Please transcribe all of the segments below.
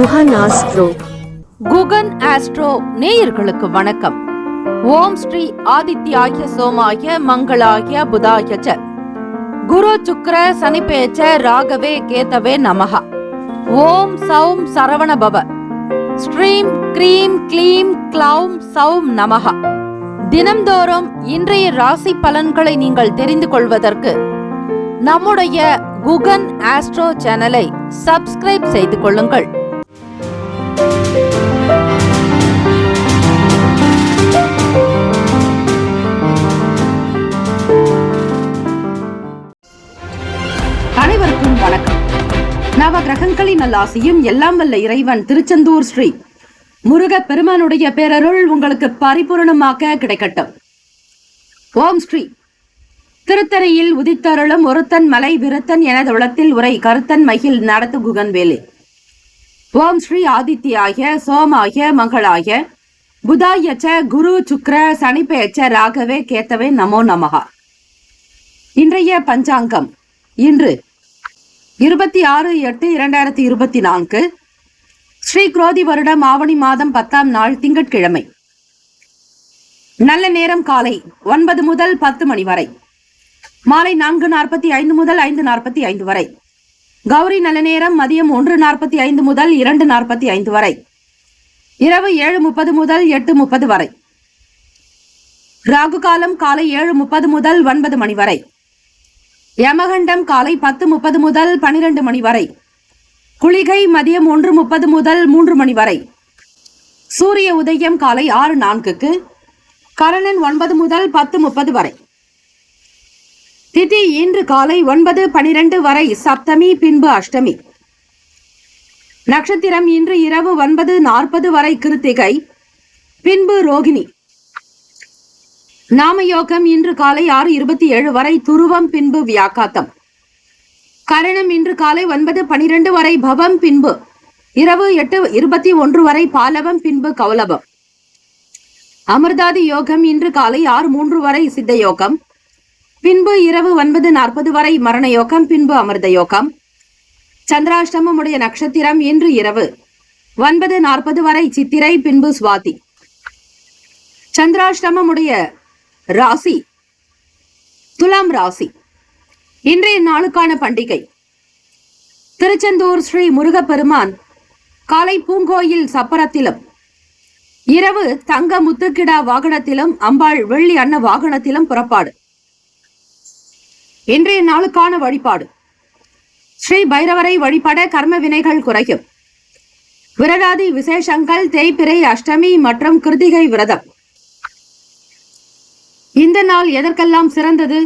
Guhan astro. Guhan astro நேயர்களுக்கு வணக்கம். ஓம் ஸ்ரீ ஆதித்யாய சோமாய மங்களாய புதாய ச குரு சுக்ர சனிபேச்ச ராகவே கேதவே நமஹ. ஓம் சௌம் சரவண பவ. ஸ்ரீம் க்ரீம் க்ளீம் க்ளௌம் சௌம் நமஹ. தினம்தோறும் இன்றைய ராசி பலன்களை நீங்கள் தெரிந்து கொள்வதற்கு நம்முடைய குகன் ஆஸ்ட்ரோ சேனலை சப்ஸ்கிரைப் செய்து கொள்ளுங்கள். அனைவருக்கும் வணக்கம். நவ கிரகங்களின் நல்லாசியும் எல்லாம் வல்ல இறைவன் திருச்செந்தூர் ஸ்ரீ முருக பெருமானுடைய பேரருள் உங்களுக்கு பரிபூர்ணமாக கிடைக்கட்டும். ஓம் ஸ்ரீ திருத்தறையில் உதித்தருளும் ஒருத்தன் மலை விருத்தன் எனது உளத்தில் உரை கருத்தன் மகிழ் நடத்து குகன் வேலே. ஓம் ஸ்ரீ ஆதித்யாய சோமாய மங்களாய புதாய ச குரு சுக்ர சனிபேச்ச ராகவே கேத்தவே நமோ நமஹ. இன்றைய பஞ்சாங்கம் இன்று 26/8/2024 ஸ்ரீ குரோதி வருடம் ஆவணி மாதம் 10ஆம் நாள் திங்கட்கிழமை. நல்ல நேரம் காலை 9 முதல் 10 மணி வரை, மாலை 4:45 முதல் 5:45 வரை. கௌரி நல்ல நேரம் மதியம் 1:45 முதல் 2:45 வரை. இரவு 7:30 முதல் 8:30 வரை. ராகு காலம் காலை 7:30 முதல் 9 மணி வரை. யமகண்டம் காலை 10:30 முதல் 12 மணி வரை. குளிகை மதியம் 1:30 முதல் 3 மணி வரை. சூரிய உதயம் காலை 6:04க்கு. கரணன் 9 முதல் 10:30 வரை. திதி இன்று காலை 9:12 வரை சப்தமி, பின்பு அஷ்டமி. நட்சத்திரம் இன்று இரவு 9:40 வரை கிருத்திகை, பின்பு ரோகிணி. நாமயோகம் இன்று காலை 6:27 வரை துருவம், பின்பு வியாக்காத்தம். கரணம் இன்று காலை 9:12 வரை பவம், பின்பு இரவு 8:21 வரை பாலவம், பின்பு கௌலபம். அமிர்தாதி யோகம் இன்று காலை 6:03 வரை சித்த யோகம், பின்பு இரவு 9:40 வரை மரண யோகம், பின்பு அமிர்த யோகம். சந்திராஷ்டமம் உடைய நட்சத்திரம் இன்று இரவு 9:40 வரை சித்திரை, பின்பு சுவாதி. சந்திராஷ்டமம் உடைய ராசி துலாம் ராசி. இன்றைய நாளுக்கான பண்டிகை திருச்செந்தூர் ஸ்ரீ முருகப்பெருமான் காலை பூங்கோயில் சப்பரத்திலும், இரவு தங்க முத்துக்கிடா வாகனத்திலும், அம்பாள் வெள்ளி அன்ன வாகனத்திலும் புறப்பாடு. இன்றைய நாளுக்கான வழிபாடு ஸ்ரீ பைரவரை வழிபட கர்ம வினைகள் குறையும். விரதாதி விசேஷங்கள் தேய்பிறை, அஷ்டமி மற்றும் கிருத்திகை விரதம். இந்த நாள் எதற்கெல்லாம் சிறந்தது?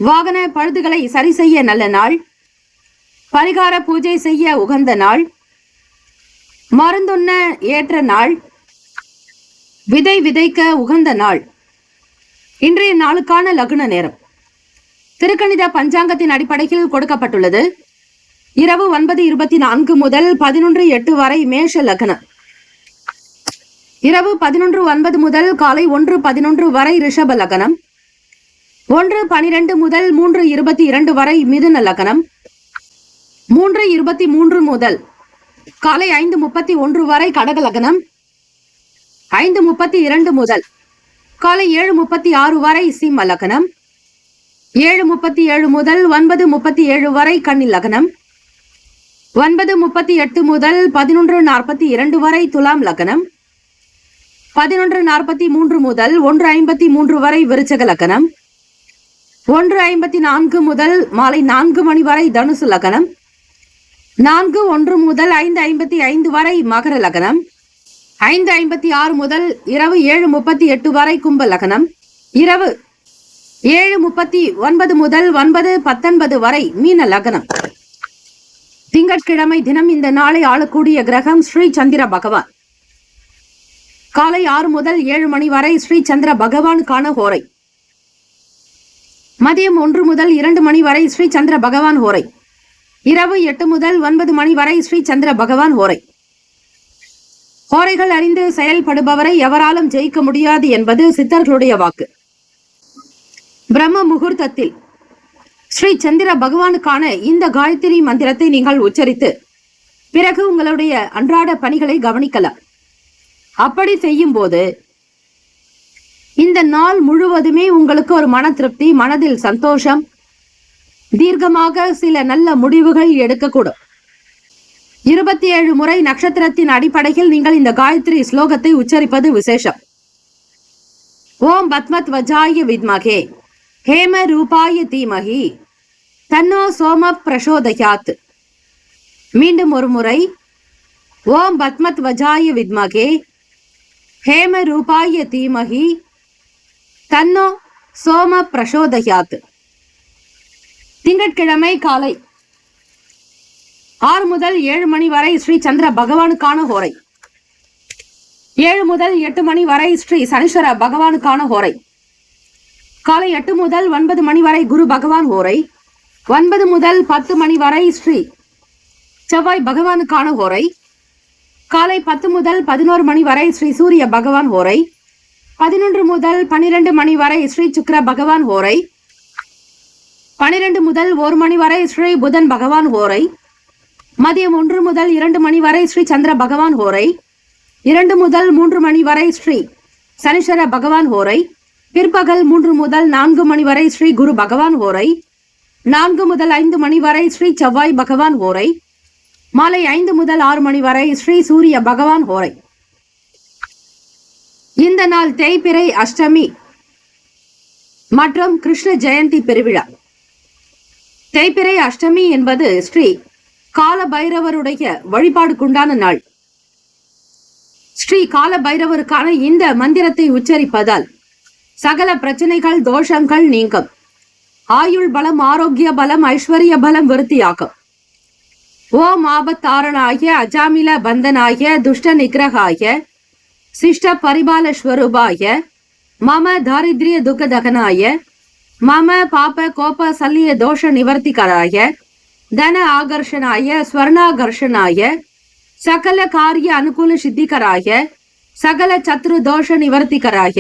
வாகன பழுதுகளை சரி செய்ய நல்ல நாள், பரிகார பூஜை செய்ய உகந்த நாள், மருந்துண்ண ஏற்ற நாள், விதை விதைக்க உகந்த நாள். இன்றைய நாளுக்கான லக்ன நேரம் திருக்கணித பஞ்சாங்கத்தின் அடிப்படையில் கொடுக்கப்பட்டுள்ளது. இரவு 9:24 முதல் 11:08 வரை மேஷ லக்னம். இரவு 11:09 முதல் காலை 1:11 வரை ரிஷப லக்னம். 1:12 முதல் 3:22 வரை மிதுன லக்னம். 3:23 முதல் காலை 5:31 வரை கடக லக்னம். 5:32 முதல் காலை 7:36 வரை சிம்ம லக்னம். 7:37 முதல் 9:37 வரை கன்னி லக்னம். 9:38 முதல் 11:42 வரை துலாம் லக்னம். 11:43 முதல் 1:53 வரை விருச்சக லக்னம். 1:54 முதல் மாலை 4 மணி வரை தனுசு லக்னம். 4:01 முதல் 5:55 வரை மகர லக்னம். 5:56 முதல் இரவு 7:38 வரை கும்ப லக்னம். இரவு 7:39 முதல் 9:19 வரை மீன லக்னம். திங்கட்கிழமை தினம் இந்த நாளை ஆளக்கூடிய கிரகம் ஸ்ரீ சந்திர பகவான். காலை 6 முதல் 7 மணி வரை ஸ்ரீ சந்திர பகவானுக்கான ஹோரை. மதியம் 1 முதல் 2 மணி வரை ஸ்ரீ சந்திர பகவான் ஹோரை. இரவு 8 முதல் 9 மணி வரை ஸ்ரீ சந்திர பகவான் ஹோரை. ஹோரைகள் அறிந்து செயல்படுபவரை எவராலும் ஜெயிக்க முடியாது என்பது சித்தர்களுடைய வாக்கு. பிரம்ம முகூர்த்தத்தில் ஸ்ரீ சந்திர பகவானுக்கான இந்த காயத்ரி மந்திரத்தை நீங்கள் உச்சரித்து பிறகு உங்களுடைய அன்றாட பணிகளை கவனிக்கலாம். அப்படி செய்யும் போது இந்த நாள் முழுவதுமே உங்களுக்கு ஒரு மன திருப்தி, மனதில் சந்தோஷம், தீர்க்கமாக சில நல்ல முடிவுகள் எடுக்கக்கூடும். 27 முறை நட்சத்திரத்தின் அடிப்படையில் நீங்கள் இந்த காயத்ரி ஸ்லோகத்தை உச்சரிப்பது விசேஷம். ஓம் பத்மத் வஜாய வித்மகே ஹேம ரூபாய தீமகி தன்னோ சோம பிரசோதயாத். மீண்டும் ஒரு முறை. ஓம் பத்மத் வஜாய வித்மகே ஹேம ரூபாய தீமகி தன்னோ சோம பிரசோதயாத். திங்கட்கிழமை காலை 6 முதல் 7 மணி வரை ஸ்ரீ சந்திர பகவானுக்கான ஹோரை. 7 முதல் 8 மணி வரை ஸ்ரீ சனீஸ்வர பகவானுக்கான ஹோரை. காலை 8 முதல் 9 மணி வரை குரு பகவான் ஹோரை. 9 முதல் 10 மணி வரை ஸ்ரீ செவ்வாய் பகவானுக்கான ஹோரை. காலை 10 முதல் 11 மணி வரை ஸ்ரீ சூரிய பகவான் ஹோரை. 11 முதல் 12 மணி வரை ஸ்ரீ சுக்கிர பகவான் ஹோரை. 12 முதல் 1 மணி வரை ஸ்ரீ புதன் பகவான் ஹோரை. மதியம் 1 முதல் 2 மணி வரை ஸ்ரீ சந்திர பகவான் ஹோரை. 2 முதல் 3 மணி வரை ஸ்ரீ சனீஸ்வர பகவான் ஹோரை. பிற்பகல் 3 முதல் 4 மணி வரை ஸ்ரீ குரு பகவான் ஹோரை. 4 முதல் 5 மணி வரை ஸ்ரீ செவ்வாய் பகவான் ஹோரை. மாலை 5 முதல் 6 மணி வரை ஸ்ரீ சூரிய பகவான் ஹோரை. இந்த நாள் தேய்பிறை அஷ்டமி மற்றும் கிருஷ்ண ஜெயந்தி பெருவிழா. தேய்பிறை அஷ்டமி என்பது ஸ்ரீ கால பைரவருடைய வழிபாடுக்குண்டான நாள். ஸ்ரீ கால பைரவருக்கான இந்த மந்திரத்தை உச்சரிப்பதால் சகல பிரச்சனைகள், தோஷங்கள் நீங்கும். ஆயுள் பலம், ஆரோக்கிய பலம், ஐஸ்வர்ய பலம் விருத்தியாகும். ஓம் ஆபத்தாரணாய அஜாமில பந்தனாய துஷ்ட நிகிரகாய சிஷ்ட பரிபால ஸ்வரூபாய மம தாரித்ரிய துக்கதகனாய மம பாப கோப சல்லிய தோஷ நிவர்த்திகராய தன ஆகர்ஷனாய ஸ்வர்ணாகர்ஷனாய சகல காரிய அனுகூல சித்திகராய சகல சத்ரு தோஷ நிவர்த்திகராய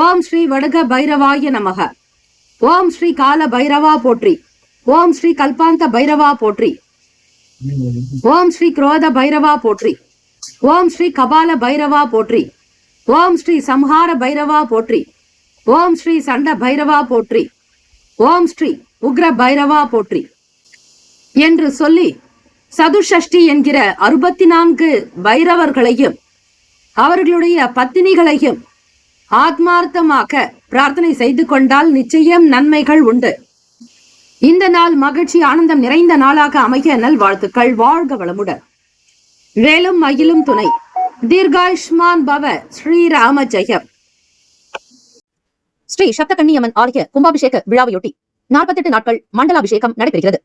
ஓம் ஸ்ரீ வடுக பைரவாய நமக. ஓம் ஸ்ரீ கால பைரவா போற்றி. ஓம் ஸ்ரீ கல்பாந்த பைரவா போற்றி. ஓம் ஸ்ரீ குரோத பைரவா போற்றி. ஓம் ஸ்ரீ கபால பைரவா போற்றி. ஓம் ஸ்ரீ சம்ஹார பைரவா போற்றி. ஓம் ஸ்ரீ சண்ட பைரவா போற்றி. ஓம் ஸ்ரீ உக்ர பைரவா போற்றி என்று சொல்லி சதுஷஷ்டி என்கிற 64 பைரவர்களையும் அவர்களுடைய பத்தினிகளையும் ஆத்மார்த்தமாக பிரார்த்தனை செய்து கொண்டால் நிச்சயம் நன்மைகள் உண்டு. இந்த நாள் மகிழ்ச்சி, ஆனந்தம் நிறைந்த நாளாக அமைய நல்வாழ்த்துக்கள். வாழ்க வளமுடன். வேலும் மயிலும் துணை. தீர்காயுஷ்மான் பவ. ஸ்ரீராம ஜெயம். ஸ்ரீ சப்த கன்னியம்மன் ஆலய கும்பாபிஷேக விழாவையொட்டி 48 நாட்கள் மண்டலாபிஷேகம் நடைபெறுகிறது.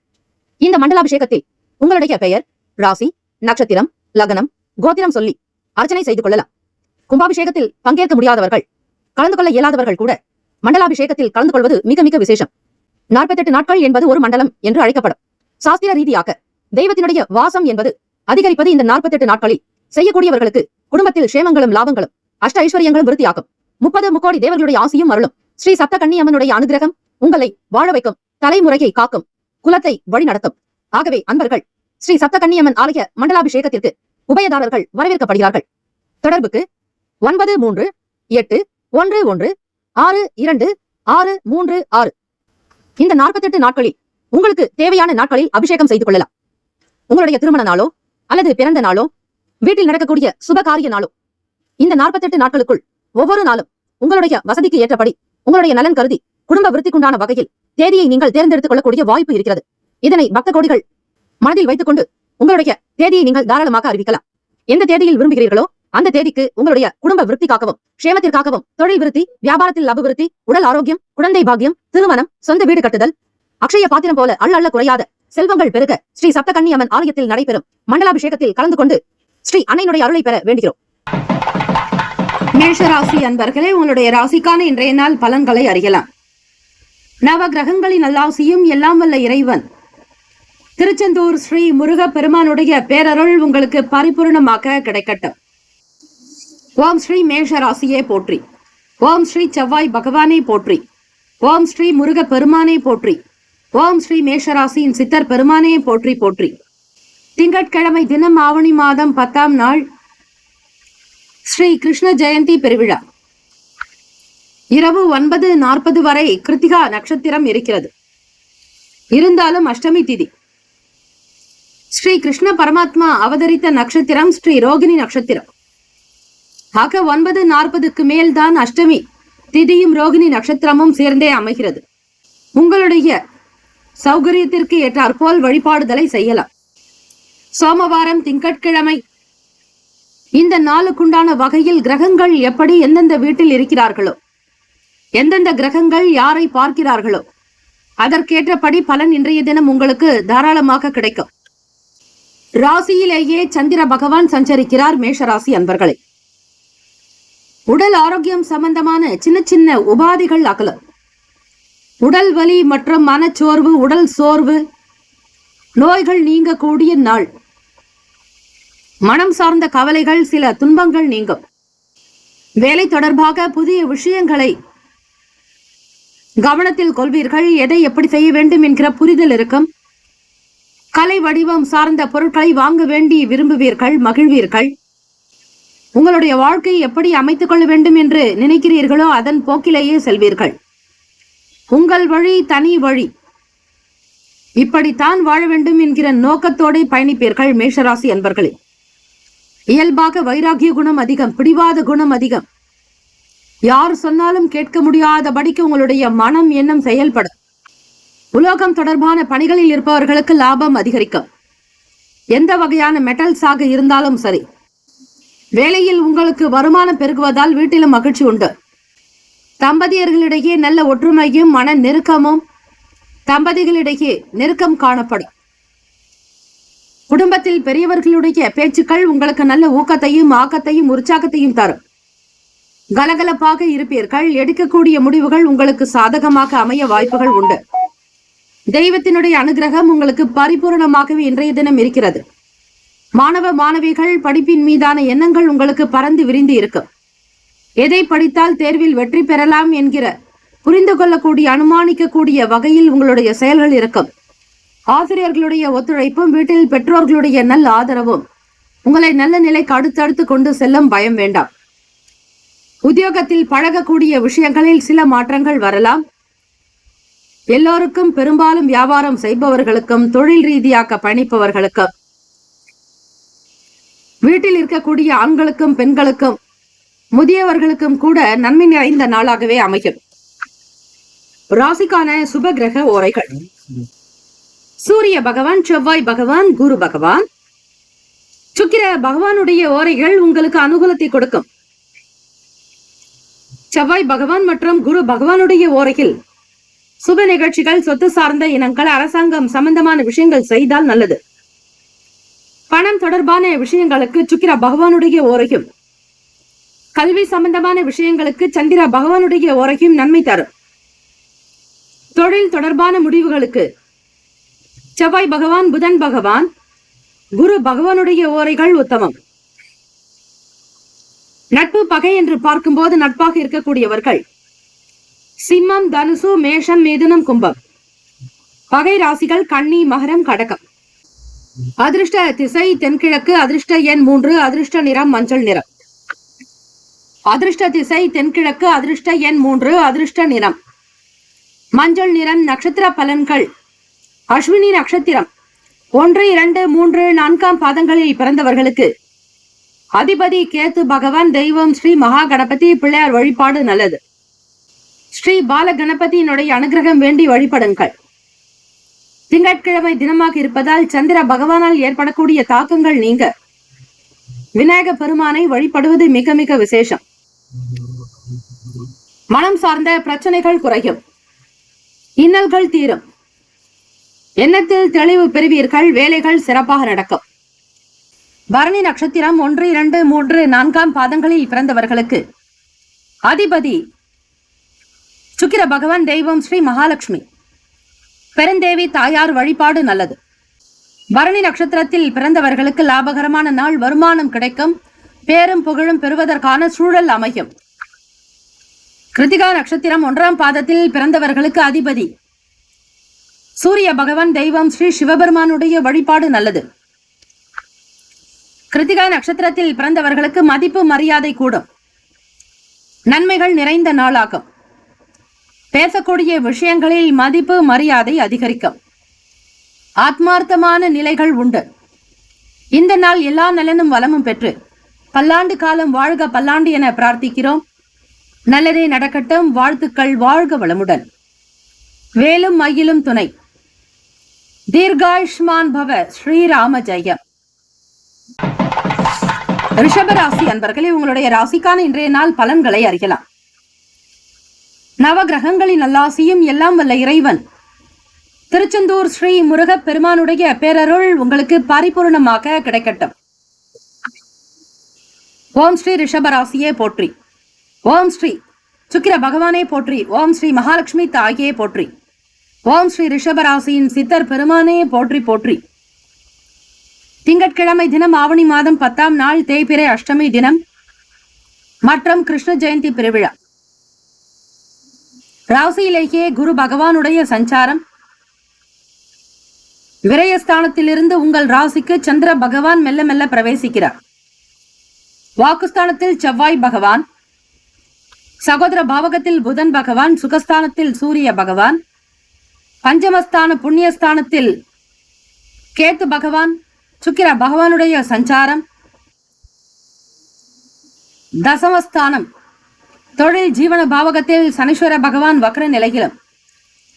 இந்த மண்டலாபிஷேகத்தில் உங்களுடைய பெயர், ராசி, நட்சத்திரம், லக்னம், கோத்திரம் சொல்லி அர்ச்சனை செய்து கொள்ளலாம். கும்பாபிஷேகத்தில் பங்கேற்க முடியாதவர்கள், கலந்து கொள்ள இயலாதவர்கள் கூட மண்டலாபிஷேகத்தில் கலந்து கொள்வது மிக மிக விசேஷம். 48 நாட்கள் என்பது ஒரு மண்டலம் என்று அழைக்கப்படும். சாஸ்திர ரீதியாக தெய்வத்தினுடைய வாசம் என்பது அதிகரிப்பது இந்த 48 நாட்களில். செய்யக்கூடியவர்களுக்கு குடும்பத்தில் சேமங்களும் லாபங்களும் அஷ்ட ஐஸ்வர்யங்களும் விருத்தியாகும். 30 முக்கோடி தேவர்களுடைய ஆசியும் அருளும். ஸ்ரீ சப்த கன்னியம்மனுடைய அனுகிரகம் உங்களை வாழ வைக்கும், தலைமுறையை காக்கும், குலத்தை வழி நடத்தும். ஆகவே அன்பர்கள், ஸ்ரீ சப்த கன்னியம்மன் ஆலய மண்டலாபிஷேகத்திற்கு உபயதாரர்கள் வரவேற்கப்படுகிறார்கள். தொடர்புக்கு 9381116236. இந்த 48 நாட்களில் உங்களுக்கு தேவையான நாட்களில் அபிஷேகம் செய்து கொள்ளலாம். உங்களுடைய திருமண நாளோ அல்லது பிறந்த நாளோ, வீட்டில் நடக்கக்கூடிய சுப காரிய நாளோ, இந்த 48 நாட்களுக்குள் ஒவ்வொரு நாளும் உங்களுடைய வசதிக்கு ஏற்றபடி, உங்களுடைய நலன் கருதி, குடும்ப விருத்திக்குண்டான வகையில் தேதியை நீங்கள் தேர்ந்தெடுத்துக் கொள்ளக்கூடிய வாய்ப்பு இருக்கிறது. இதனை பக்த கோடிகள் மனதில் வைத்துக் கொண்டு உங்களுடைய தேதியை நீங்கள் தாராளமாக அறிவிக்கலாம். எந்த தேதியில் விரும்புகிறீர்களோ அந்த தேதிக்கு உங்களுடைய குடும்ப விருத்திக்காகவும், க்ஷேமத்திற்காகவும், தொழில் விருத்தி, வியாபாரத்தில் அபிவிருத்தி, உடல் ஆரோக்கியம், குழந்தை பாக்கியம், திருமணம், சொந்த வீடு கட்டுதல், அக்ஷய பாத்திரம் போல அள்ள குறையாத செல்வங்கள் பெருக ஸ்ரீ சப்த கன்னியம்மன் ஆலயத்தில் நடைபெறும் மண்டலாபிஷேகத்தில் கலந்து கொண்டு ஸ்ரீ அன்னையினுடைய அருளை பெற வேண்டுகிறோம். மேஷ ராசி அன்பர்களே, உங்களுடைய ராசிக்கான இன்றைய நாள் பலன்களை அறியலாம். நவ கிரகங்களின் நல்லாசியும் எல்லாம் வல்ல இறைவன் திருச்செந்தூர் ஸ்ரீ முருக பெருமானுடைய பேரருள் உங்களுக்கு பரிபூர்ணமாக கிடைக்கட்டும். ஓம் ஸ்ரீ மேஷ ராசியே போற்றி. ஓம் ஸ்ரீ செவ்வாய் பகவானே போற்றி. ஓம் ஸ்ரீ முருக பெருமானே போற்றி. ஓம் ஸ்ரீ மேஷராசியின் சித்தர் பெருமானே போற்றி போற்றி. திங்கட்கிழமை தினம் ஆவணி மாதம் 10ஆம் நாள் ஸ்ரீ கிருஷ்ண ஜெயந்தி பெருவிழா. இரவு 9:40 வரை கிருத்திகா நட்சத்திரம் இருக்கிறது. இருந்தாலும் அஷ்டமி திதி. ஸ்ரீ கிருஷ்ண பரமாத்மா அவதரித்த நட்சத்திரம் ஸ்ரீ ரோகிணி நட்சத்திரம். ஆக 9:40க்கு மேல்தான் அஷ்டமி திதியும் ரோகிணி நட்சத்திரமும் சேர்ந்தே அமைகிறது. உங்களுடைய சௌகரியத்திற்கு ஏற்றாற்போல் வழிபாடுதலை செய்யலாம். சோமவாரம், திங்கட்கிழமை இந்த நாளுக்குண்டான வகையில் கிரகங்கள் எப்படி எந்தெந்த வீட்டில் இருக்கிறார்களோ, எந்தெந்த கிரகங்கள் யாரை பார்க்கிறார்களோ அதற்கேற்றபடி பலன் இன்றைய தினம் உங்களுக்கு தாராளமாக கிடைக்கும். ராசியிலேயே சந்திர பகவான் சஞ்சரிக்கிறார். மேஷராசி அன்பர்களே, உடல் ஆரோக்கியம் சம்பந்தமான சின்ன சின்ன உபாதைகள் அகலும். உடல் வலி மற்றும் மனச்சோர்வு, உடல் சோர்வு, நோய்கள் நீங்கக்கூடிய நாள். மனம் சார்ந்த கவலைகள், சில துன்பங்கள் நீங்கும். வேலை தொடர்பாக புதிய விஷயங்களை கவனத்தில் கொள்வீர்கள். எதை எப்படி செய்ய வேண்டும் என்கிற புரிதல் இருக்கும். கலை வடிவம் சார்ந்த பொருட்களை வாங்க வேண்டி விரும்புவீர்கள், மகிழ்வீர்கள். உங்களுடைய வாழ்க்கையை எப்படி அமைத்துக் கொள்ள வேண்டும் என்று நினைக்கிறீர்களோ அதன் போக்கிலேயே செல்வீர்கள். உங்கள் வழி தனி வழி, இப்படித்தான் வாழ வேண்டும் என்கிற நோக்கத்தோடு பயணிப்பீர்கள். மேஷராசி அன்பர்களே, இயல்பாக வைராகிய குணம் அதிகம், பிடிவாத குணம் அதிகம். யார் சொன்னாலும் கேட்க முடியாதபடிக்கு உங்களுடைய மனம் எண்ணம் செயல்படும். உலோகம் தொடர்பான பணிகளில் இருப்பவர்களுக்கு லாபம் அதிகரிக்கும். எந்த வகையான மெட்டல்ஸாக இருந்தாலும் சரி. வேலையில் உங்களுக்கு வருமானம் பெருகுவதால் வீட்டிலும் மகிழ்ச்சி உண்டு. தம்பதியர்களிடையே நல்ல ஒற்றுமையும் மன நெருக்கமும், தம்பதிகளிடையே நெருக்கம் காணப்படும். குடும்பத்தில் பெரியவர்களுடைய பேச்சுக்கள் உங்களுக்கு நல்ல ஊக்கத்தையும் ஆக்கத்தையும் உற்சாகத்தையும் தரும். கலகலப்பாக இருப்பீர்கள். எடுக்கக்கூடிய முடிவுகள் உங்களுக்கு சாதகமாக அமைய வாய்ப்புகள் உண்டு. தெய்வத்தினுடைய அனுகிரகம் உங்களுக்கு பரிபூர்ணமாகவே இன்றைய தினம் இருக்கிறது. மாணவ மாணவிகள் படிப்பின் மீதான எண்ணங்கள் உங்களுக்கு பறந்து விரிந்து இருக்கும். எதை படித்தால் தேர்வில் வெற்றி பெறலாம் என்கிற புரிந்து கொள்ளக்கூடிய, அனுமானிக்கக்கூடிய வகையில் உங்களுடைய செயல்கள் இருக்கும். ஆசிரியர்களுடைய ஒத்துழைப்பும், வீட்டில் பெற்றோர்களுடைய நல்ல ஆதரவும் உங்களை நல்ல நிலைக்கு அடுத்தடுத்து கொண்டு செல்லும். பயம் வேண்டாம். உத்தியோகத்தில் பழகக்கூடிய விஷயங்களில் சில மாற்றங்கள் வரலாம். எல்லோருக்கும், பெரும்பாலும் வியாபாரம் செய்பவர்களுக்கும், தொழில் ரீதியாக பயணிப்பவர்களுக்கும், வீட்டில் இருக்கக்கூடிய ஆண்களுக்கும் பெண்களுக்கும் முதியவர்களுக்கும் கூட நன்மை நிறைந்த நாளாகவே அமையும். ராசிக்கான சுப கிரக ஓரைகள்: சூரிய பகவான், செவ்வாய் பகவான், குரு பகவான். சுக்கிர பகவானுடைய ஓரைகள் உங்களுக்கு அனுகூலத்தை கொடுக்கும். செவ்வாய் பகவான் மற்றும் குரு பகவானுடைய ஓரையில் சுப நிகழ்ச்சிகள், சொத்து சார்ந்த இனங்கள், அரசாங்கம் சம்பந்தமான விஷயங்கள் செய்தால் நல்லது. பணம் தொடர்பான விஷயங்களுக்கு சுக்கிர பகவானுடைய ஓரையும், கல்வி சம்பந்தமான விஷயங்களுக்கு சந்திர பகவானுடைய ஓரையும் நன்மை தரும். தொழில் தொடர்பான முடிவுகளுக்கு செவ்வாய் பகவான், புதன் பகவான், குரு பகவானுடைய ஓரைகள் உத்தமம். நட்பு பகை என்று பார்க்கும்போது நட்பாக இருக்கக்கூடியவர்கள் சிம்மம், தனுசு, மேஷம், மிதுனம், கும்பம். பகை ராசிகள் கன்னி, மகரம், கடகம். அதிர்ஷ்ட திசை தென்கிழக்கு. அதிர்ஷ்ட எண் 3. அதிர்ஷ்ட நிறம் மஞ்சள் நிறம். அதிர்ஷ்ட திசை தென்கிழக்கு. அதிர்ஷ்ட எண் 3. அதிர்ஷ்ட நிறம் மஞ்சள் நிறம். நட்சத்திர பலன்கள்: அஸ்வினி நட்சத்திரம் 1, 2, 3, 4ஆம் பாதங்களில் பிறந்தவர்களுக்கு அதிபதி கேத்து பகவான். தெய்வம் ஸ்ரீ மகா கணபதி. பிள்ளையார் வழிபாடு நல்லது. ஸ்ரீ பால கணபதியினுடைய அனுகிரகம் வேண்டி வழிபடுங்கள். திங்கட்கிழமை தினமாக இருப்பதால் சந்திர பகவானால் ஏற்படக்கூடிய தாக்கங்கள் நீங்க விநாயக பெருமானை வழிபடுவது மிக மிக விசேஷம். மனம் சார்ந்த பிரச்சனைகள் குறையும். இன்னல்கள் தீரும். எண்ணத்தில் தெளிவு பெறுவீர்கள். வேலைகள் சிறப்பாக நடக்கும். பரணி நட்சத்திரம் 1, 2, 3, 4ஆம் பாதங்களில் பிறந்தவர்களுக்கு அதிபதி சுக்கிர பகவான். தெய்வம் ஸ்ரீ மகாலட்சுமி. பெருந்தேவி தாயார் வழிபாடு நல்லது. பரணி நட்சத்திரத்தில் பிறந்தவர்களுக்கு லாபகரமான நாள். வருமானம் கிடைக்கும். பேரும் புகழும் பெறுவதற்கான சூழல் அமையும். கிருத்திகா நட்சத்திரம் 1ஆம் பாதத்தில் பிறந்தவர்களுக்கு அதிபதி சூரிய பகவான். தெய்வம் ஸ்ரீ சிவபெருமானுடைய வழிபாடு நல்லது. கிருத்திகா நட்சத்திரத்தில் பிறந்தவர்களுக்கு மதிப்பு மரியாதை கூடும். நன்மைகள் நிறைந்த நாளாகும். பேசக்கூடிய விஷயங்களில் மதிப்பு மரியாதை அதிகரிக்கும். ஆத்மார்த்தமான நிலைகள் உண்டு. இந்த நாள் எல்லா நலனும் வளமும் பெற்று பல்லாண்டு காலம் வாழ்க பல்லாண்டு என பிரார்த்திக்கிறோம். நல்லதே நடக்கட்டும். வாழ்த்துக்கள். வாழ்க வளமுடன். வேலும் மயிலும் துணை. தீர்காயுஷ்மான் பவ. ஸ்ரீராம ஜெயம். ரிஷபராசி அன்பர்களே, உங்களுடைய ராசிக்கான இன்றைய நாள் பலன்களை அறியலாம். நவ கிரகங்களின் நல்லாசியும் எல்லாம் வல்ல இறைவன் திருச்செந்தூர் ஸ்ரீ முருகப் பெருமானுடைய பேரருள் உங்களுக்கு பரிபூர்ணமாக கிடைக்கட்டும். ஓம் ஸ்ரீ ரிஷபராசியே போற்றி. ஓம் ஸ்ரீ சுக்கிர பகவானே போற்றி. ஓம் ஸ்ரீ மகாலட்சுமி தாயே போற்றி. ஓம் ஸ்ரீ ரிஷபராசியின் சித்தர் பெருமானே போற்றி போற்றி. திங்கட்கிழமை தினம் ஆவணி மாதம் 10ஆம் நாள் தேய்பிறை அஷ்டமி தினம் மற்றும் கிருஷ்ண ஜெயந்தி பெருவிழா. ராசியிலேயே குரு பகவானுடைய சஞ்சாரம். விரயஸ்தானத்திலிருந்து உங்கள் ராசிக்கு சந்திர பகவான் மெல்ல மெல்ல பிரவேசிக்கிறார். வாக்குஸ்தானத்தில் செவ்வாய் பகவான், சகோதர பாவகத்தில் புதன் பகவான், சுகஸ்தானத்தில் சூரிய பகவான், பஞ்சமஸ்தான புண்ணியஸ்தானத்தில் கேத்து பகவான், சுக்கிர பகவானுடைய சஞ்சாரம். தசமஸ்தானம் தொழில் ஜீவன பாவகத்தில் சனீஸ்வர பகவான் வக்ர நிலையிலும்,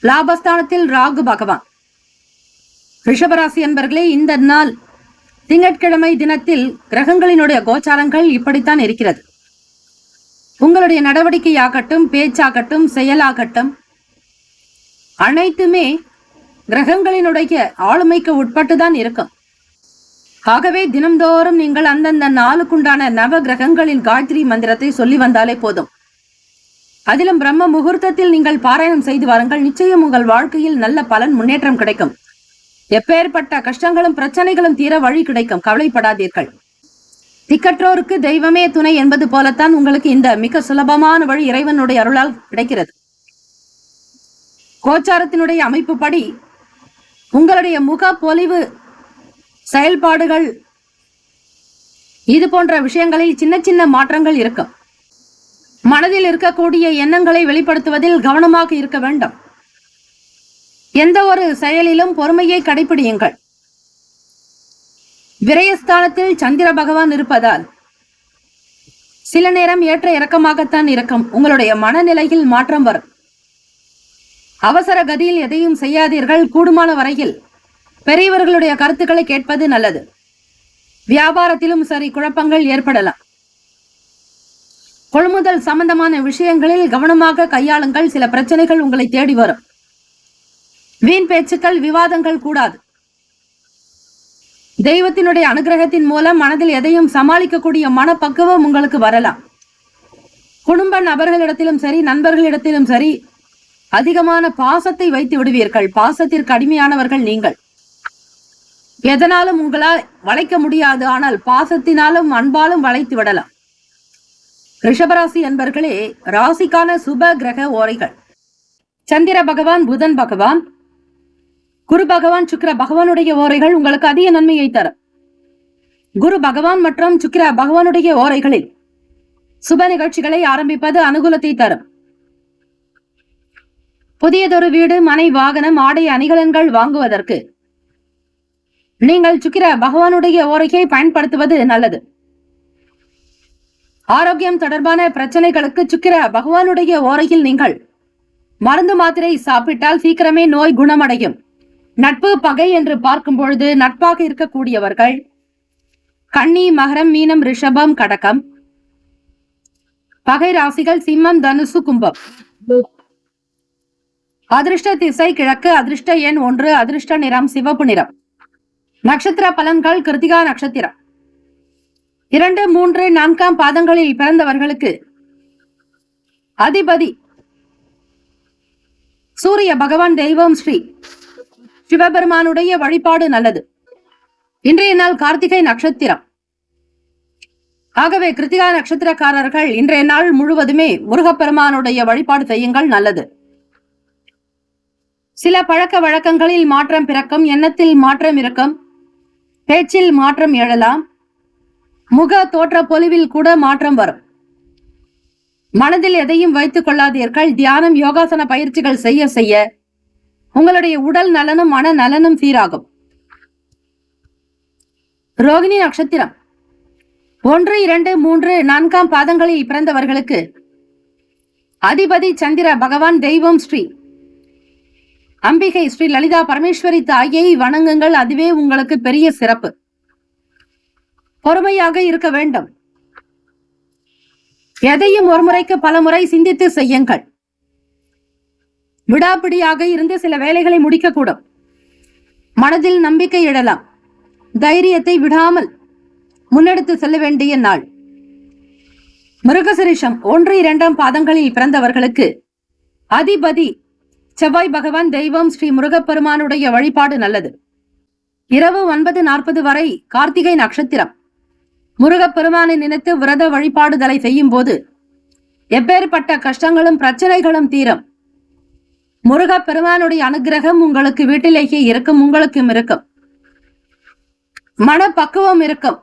லாபஸ்தானத்தில் ராகு பகவான். ரிஷபராசி என்பர்களே, இந்த நாள் திங்கட்கிழமை தினத்தில் கிரகங்களினுடைய கோச்சாரங்கள் இப்படித்தான் இருக்கிறது. உங்களுடைய நடவடிக்கையாகட்டும், பேச்சாகட்டும், செயலாகட்டும் அனைத்துமே கிரகங்களினுடைய ஆளுமைக்கு உட்பட்டுதான் இருக்கும். ஆகவே தினம்தோறும் நீங்கள் அந்தந்த நாளுக்குண்டான நவ கிரகங்களின் காயத்ரி மந்திரத்தை சொல்லி வந்தாலே போதும். அதிலும் பிரம்ம முகூர்த்தத்தில் நீங்கள் பாராயணம் செய்து வாருங்கள். நிச்சயம் உங்கள் வாழ்க்கையில் நல்ல பலன், முன்னேற்றம் கிடைக்கும். எப்பேற்பட்ட கஷ்டங்களும் பிரச்சனைகளும் தீர வழி கிடைக்கும். கவலைப்படாதீர்கள். திக்கற்றோருக்கு தெய்வமே துணை என்பது போலத்தான் உங்களுக்கு இந்த மிக சுலபமான வழி இறைவனுடைய அருளால் கிடைக்கிறது. கோச்சாரத்தினுடைய அமைப்பு படி உங்களுடைய முக பொலிவு, செயல்பாடுகள், இது போன்ற விஷயங்களில் சின்ன சின்ன மாற்றங்கள் இருக்கும். மனதில் இருக்கக்கூடிய எண்ணங்களை வெளிப்படுத்துவதில் கவனமாக இருக்க வேண்டும். எந்த ஒரு செயலிலும் பொறுமையை கடைபிடியுங்கள். விரயஸ்தானத்தில் சந்திர பகவான் இருப்பதால் சில நேரம் ஏற்ற இறக்கமாகத்தான் இருக்கும். உங்களுடைய மனநிலையில் மாற்றம் வரும். அவசர கதியில் எதையும் செய்யாதீர்கள். கூடுமான வரையில் பெரியவர்களுடைய கருத்துக்களை கேட்பது நல்லது. வியாபாரத்திலும் சரி, குழப்பங்கள் ஏற்படலாம். கொள்முதல் சம்பந்தமான விஷயங்களில் கவனமாக கையாளுங்கள். சில பிரச்சனைகள் உங்களை தேடி வரும். வீண் பேச்சுக்கள், விவாதங்கள் கூடாது. தெய்வத்தினுடைய அனுகிரகத்தின் மூலம் மனதில் எதையும் சமாளிக்கக்கூடிய மனப்பக்குவம் உங்களுக்கு வரலாம். குடும்ப நபர்களிடத்திலும் சரி, நண்பர்களிடத்திலும் சரி, அதிகமான பாசத்தை வைத்து விடுவீர்கள். பாசத்திற்கு அடிமையானவர்கள் நீங்கள். எதனாலும் உங்களால் வளைக்க முடியாது. ஆனால் பாசத்தினாலும் அன்பாலும் வளைத்து விடலாம். ரிஷபராசி என்பர்களே, ராசிக்கான சுப கிரக ஓரைகள். சந்திர பகவான், புதன் பகவான், குரு பகவான், சுக்கிர பகவானுடைய ஓரைகள் உங்களுக்கு அதிக நன்மையை தரும். குரு பகவான் மற்றும் சுக்கிர பகவானுடைய ஓரைகளில் சுப நிகழ்ச்சிகளை ஆரம்பிப்பது அனுகூலத்தை தரும். புதியதொரு வீடு, மனை, வாகனம், ஆடை, அணிகலன்கள் வாங்குவதற்கு நீங்கள் சுக்கிர பகவானுடைய ஓரையை பயன்படுத்துவது நல்லது. ஆரோக்கியம் தொடர்பான பிரச்சனைகளுக்கு சுக்கிர பகவானுடைய ஓரையில் நீங்கள் மருந்து மாத்திரை சாப்பிட்டால் சீக்கிரமே நோய் குணமடையும். நட்பு, பகை என்று பார்க்கும் பொழுது நட்பாக இருக்கக்கூடியவர்கள் கன்னி, மகரம், மீனம், ரிஷபம், கடகம். பகை ராசிகள் சிம்மம், தனுசு, கும்பம். அதிர்ஷ்ட திசை கிழக்கு. அதிர்ஷ்ட எண் 1. அதிர்ஷ்ட நிறம் சிவப்பு நிறம். நட்சத்திர பலன்கள். கிருத்திகா நட்சத்திரம் 2, 3, 4ஆம் பாதங்களில் பிறந்தவர்களுக்கு அதிபதி சூரிய பகவான். தெய்வம் ஸ்ரீ சிவபெருமானுடைய வழிபாடு நல்லது. இன்றைய நாள் கார்த்திகை நட்சத்திரம். ஆகவே கிருத்திகா நட்சத்திரக்காரர்கள் இன்றைய நாள் முழுவதுமே முருகப்பெருமானுடைய வழிபாடு செய்யுங்கள், நல்லது. சில பழக்க வழக்கங்களில் மாற்றம் பிறக்கும். எண்ணத்தில் மாற்றம் இருக்கும். பேச்சில் மாற்றம் எழலாம். முக தோற்ற பொலிவில் கூட மாற்றம் வரும். மனதில் எதையும் வைத்துக் கொள்ளாதீர்கள். தியானம், யோகாசன பயிற்சிகள் செய்ய செய்ய உங்களுடைய உடல் நலனும் மன நலனும் சீராகும். ரோகிணி நட்சத்திரம் 1, 2, 3, 4ஆம் பாதங்களில் பிறந்தவர்களுக்கு அதிபதி சந்திர பகவான். தெய்வம் ஸ்ரீ அம்பிகை, ஸ்ரீ லலிதா பரமேஸ்வரி தாயை வணங்குங்கள். அதுவே உங்களுக்கு பெரிய சிறப்பு. பொறுமையாக இருக்க வேண்டும். எதையும் ஒரு முறைக்கு பல முறை சிந்தித்து செய்யுங்கள். விடாப்பிடியாக இருந்து சில வேலைகளை முடிக்கக்கூடும். மனதில் நம்பிக்கை இடலாம். தைரியத்தை விடாமல் முன்னெடுத்து செல்ல வேண்டிய நாள். மிருகசிரிஷம் 1, 2ஆம் பாதங்களில் பிறந்தவர்களுக்கு அதிபதி செவ்வாய் பகவான். தெய்வம் ஸ்ரீ முருகப்பெருமானுடைய வழிபாடு நல்லது. இரவு 9:40 வரை கார்த்திகை நட்சத்திரம். முருகப்பெருமானை நினைத்து விரத வழிபாடுதலை செய்யும் போது எப்பேற்பட்ட கஷ்டங்களும் பிரச்சனைகளும் தீரும். முருகப்பெருமானுடைய அனுகிரகம் உங்களுக்கு வீட்டிலேயே இருக்கும், உங்களுக்கும் இருக்கும். மனப்பக்குவம் இருக்கும்.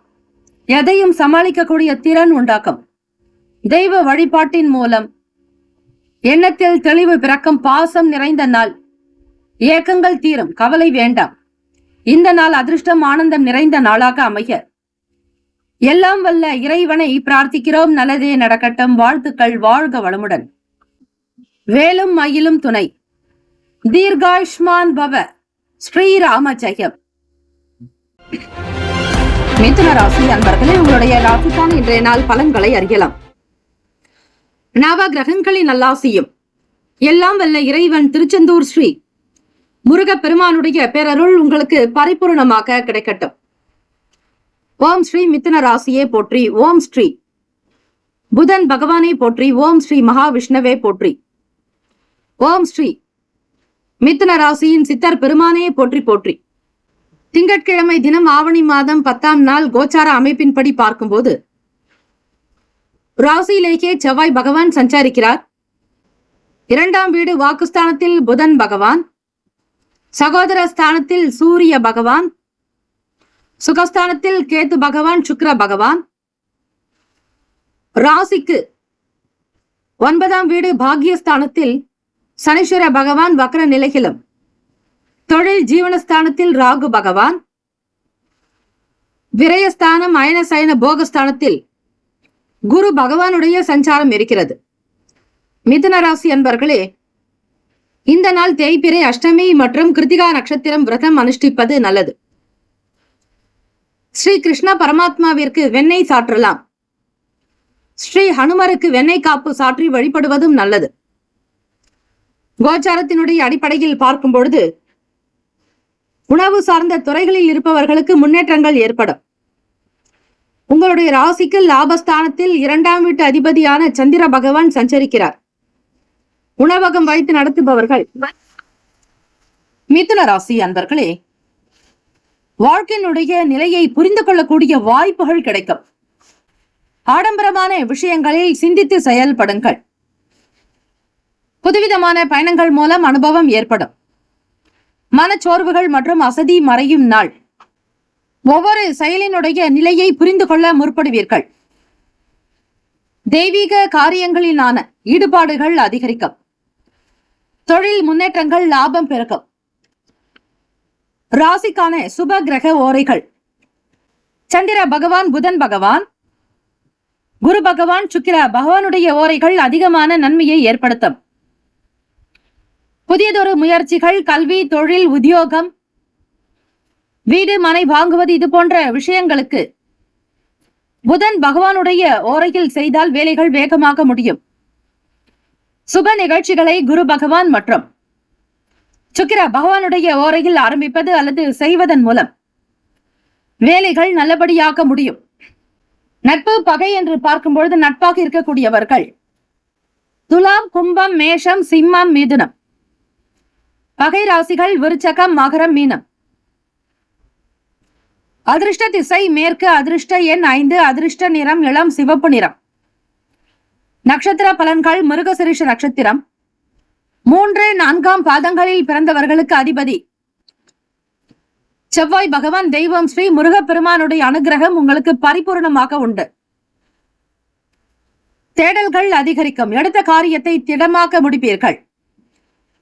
எதையும் சமாளிக்கக்கூடிய திறன் உண்டாக்கும். தெய்வ வழிபாட்டின் மூலம் எண்ணத்தில் தெளிவு பிறக்கும். பாசம் நிறைந்த நாள். ஏக்கங்கள் தீரும். கவலை வேண்டாம். இந்த நாள் அதிர்ஷ்டம், ஆனந்தம் நிறைந்த நாளாக அமைய எல்லாம் வல்ல இறைவனை பிரார்த்திக்கிறோம். நல்லதே நடக்கட்டும். வாழ்த்துக்கள். வாழ்க வளமுடன். வேலும் மயிலும் துணை. தீர்காயுஷ்மான் பவ. ஸ்ரீராம ஜெயம். மிதுன ராசி அன்பர்களே, உங்களுடைய ராசிக்கான இன்றைய நாள் பலன்களை அறியலாம். நவ கிரகங்களின் நல்லாசியும் எல்லாம் வல்ல இறைவன் திருச்செந்தூர் ஸ்ரீ முருகப்பெருமானுடைய பேரருள் உங்களுக்கு பரிபூர்ணமாக கிடைக்கட்டும். ஓம் ஸ்ரீ மிதுன ராசியே போற்றி. ஓம் ஸ்ரீ புதன் பகவானே போற்றி. ஓம் ஸ்ரீ மகாவிஷ்ணுவே போற்றி. ஓம் ஸ்ரீ மிதுன ராசியின் சித்தர் பெருமானே போற்றி போற்றி. திங்கட்கிழமை தினம் ஆவணி மாதம் 10ஆம் நாள் கோச்சார அமைப்பின்படி பார்க்கும்போது ராசியிலேயே செவ்வாய் பகவான் சஞ்சாரிக்கிறார். 2ஆம் வீடு வாக்குஸ்தானத்தில் புதன் பகவான், சகோதர ஸ்தானத்தில் சூரிய பகவான், சுகஸ்தானத்தில் கேது பகவான், சுக்கிர பகவான். ராசிக்கு 9ஆம் வீடு பாக்யஸ்தானத்தில் சனீஸ்வர பகவான் வக்ர நிலையிலும், தொழில் ஜீவனஸ்தானத்தில் ராகு பகவான், விரயஸ்தானம் அயன சயன போகஸ்தானத்தில் குரு பகவானுடைய சஞ்சாரம் இருக்கிறது. மிதுன ராசி அன்பர்களே, இந்த நாள் தேய்பிறை, அஷ்டமி மற்றும் கிருத்திகா நட்சத்திரம் விரதம் அனுஷ்டிப்பது நல்லது. ஸ்ரீ கிருஷ்ண பரமாத்மாவிற்கு வெண்ணெய் சாற்றலாம். ஸ்ரீ ஹனுமருக்கு வெண்ணெய் காப்பு சாற்றி வழிபடுவதும் நல்லது. கோச்சாரத்தினுடைய அடிப்படையில் பார்க்கும் பொழுது உணவு சார்ந்த துறைகளில் இருப்பவர்களுக்கு முன்னேற்றங்கள் ஏற்படும். உங்களுடைய ராசிக்கு லாபஸ்தானத்தில் 2ஆம் வீட்டு அதிபதியான சந்திர பகவான் சஞ்சரிக்கிறார். உணவகம் வைத்து நடத்துபவர்கள் மிதுன ராசி அன்பர்களே, வாழ்க்கையினுடைய நிலையை புரிந்து கொள்ளக்கூடிய வாய்ப்புகள் கிடைக்கும். ஆடம்பரமான விஷயங்களில் சிந்தித்து செயல்படுங்கள். புதுவிதமான பயணங்கள் மூலம் அனுபவம் ஏற்படும். மனச்சோர்வுகள் மற்றும் அசதி மறையும் நாள். ஒவ்வொரு செயலினுடைய நிலையை புரிந்து கொள்ள முற்படுவீர்கள். தெய்வீக காரியங்களிலான ஈடுபாடுகள் அதிகரிக்கும். தொழில் முன்னேற்றங்கள், லாபம் பெருக்கும். ராசிக்கான சுப கிரக ஓரைகள். சந்திர பகவான், புதன் பகவான், குரு பகவான், சுக்கிர பகவானுடைய ஓரைகள் அதிகமான நன்மையை ஏற்படுத்தும். புதியதொரு முயற்சிகள், கல்வி, தொழில், உத்தியோகம், வீடு மனை வாங்குவது இது போன்ற விஷயங்களுக்கு புதன் பகவானுடைய ஓரையில் செய்தால் வேலைகள் வேகமாக முடியும். சுப நிகழ்ச்சிகளை குரு பகவான் மற்றும் சுக்கிர பகவானுடைய ஓரையில் ஆரம்பிப்பது அல்லது செய்வதன் மூலம் வேலைகள் நல்லபடியாக முடியும். நட்பு பகை என்று பார்க்கும்பொழுது நட்பாக இருக்கக்கூடியவர்கள் துலாம், கும்பம், மேஷம், சிம்மம், மிதுனம். பகை ராசிகள் விருச்சகம், மகரம், மீனம். அதிர்ஷ்ட திசை மேற்கு. அதிர்ஷ்ட எண் 5. அதிர்ஷ்ட நிறம் இளம் சிவப்பு நிறம். நட்சத்திர பலன்கள். மிருகசிரிஷ நட்சத்திரம் 3, 4ஆம் பாதங்களில் பிறந்தவர்களுக்கு அதிபதி செவ்வாய் பகவான் தெய்வம் ஸ்ரீ முருகப்பெருமானுடைய அனுகிரகம் உங்களுக்கு பரிபூர்ணமாக உண்டு. தேடல்கள் அதிகரிக்கும். எடுத்த காரியத்தை திடமாக்க முடிப்பீர்கள்.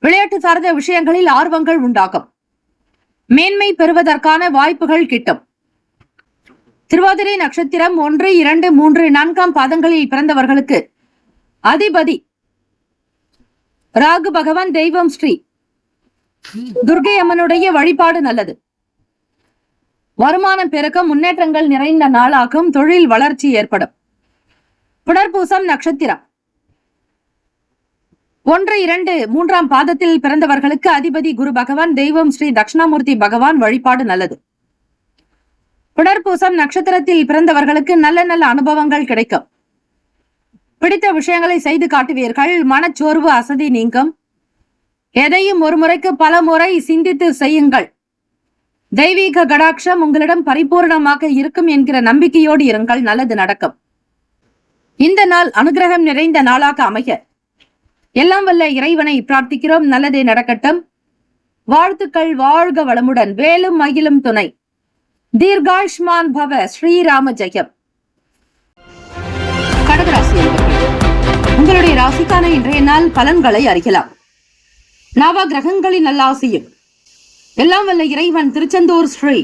விளையாட்டு சார்ந்த விஷயங்களில் ஆர்வங்கள் உண்டாகும். மேன்மை பெறுவதற்கான வாய்ப்புகள் கிட்டும். திருவாதிரை நட்சத்திரம் 1, 2, 3, 4 பாதங்களில் பிறந்தவர்களுக்கு அதிபதி ராகு பகவான் தெய்வம் ஸ்ரீ துர்க்கை அம்மனுடைய வழிபாடு நல்லது. வருமானம் பெருக்கம், முன்னேற்றங்கள் நிறைந்த நாளாகும். தொழில் வளர்ச்சி ஏற்படும். புனர்பூசம் நட்சத்திரம் 1, 2, 3 பாதத்தில் பிறந்தவர்களுக்கு அதிபதி குரு பகவான் தெய்வம் ஸ்ரீ தட்சிணாமூர்த்தி பகவான் வழிபாடு நல்லது. புனர்பூசம் நட்சத்திரத்தில் பிறந்தவர்களுக்கு நல்ல நல்ல அனுபவங்கள் கிடைக்கும். பிடித்த விஷயங்களை செய்து காட்டுவீர்கள். மனச்சோர்வு, அசதி நீங்கும். எதையும் ஒரு முறைக்கு பல முறை சிந்தித்து செய்யுங்கள். தெய்வீக கடாட்சம் உங்களிடம் பரிபூர்ணமாக இருக்கும் என்கிற நம்பிக்கையோடு இருங்கள். நல்லது நடக்கும். இந்த நாள் அனுகிரகம் நிறைந்த நாளாக அமைய எல்லாம் வல்ல இறைவனை பிரார்த்திக்கிறோம். நல்லதே நடக்கட்டும். வாழ்த்துக்கள். வாழ்க வளமுடன். வேலும் மகிழும் துணை. தீர்காயுஷ்மான் பவ. ஸ்ரீராம ஜெயம். கடகராசி அன்பர்களே, உங்களுடைய ராசிக்கான இன்றைய நாள் பலன்களை அறியலாம். நவ கிரகங்களின் நல்லாசியும் எல்லாம் வல்ல இறைவன் திருச்செந்தூர் ஸ்ரீ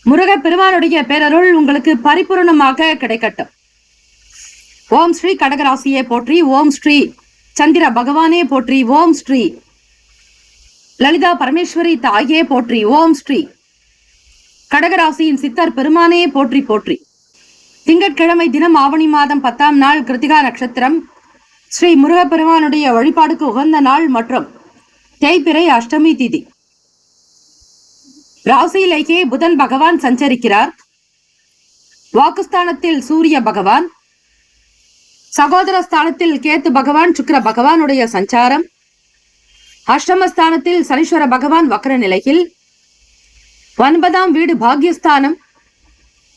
முருகப் பெருமானுடைய பேரருள் உங்களுக்கு பரிபூர்ணமாக கிடைக்கட்டும். ஓம் ஸ்ரீ கடகராசியே போற்றி. ஓம் ஸ்ரீ சந்திர பகவானே போற்றி. ஓம் ஸ்ரீ லலிதா பரமேஸ்வரி தாயே போற்றி. ஓம் ஸ்ரீ கடகராசியின் சித்தர் பெருமானே போற்றி போற்றி. திங்கட்கிழமை தினம் ஆவணி மாதம் 10ஆம் நாள் கிருத்திகா நட்சத்திரம் ஸ்ரீ முருகப்பெருமானுடைய வழிபாடுக்கு உகந்த நாள் மற்றும் தேய்பிறை அஷ்டமி திதி. ராசியிலேயே புதன் பகவான் சஞ்சரிக்கிறார். வாக்குஸ்தானத்தில் சூரிய பகவான், சகோதர ஸ்தானத்தில் கேத்து பகவான், சுக்கிர பகவானுடைய சஞ்சாரம், அஷ்டமஸ்தானத்தில் சனீஸ்வர பகவான் வக்ர நிலையில், 9ஆம் வீடு பாக்யஸ்தானம்,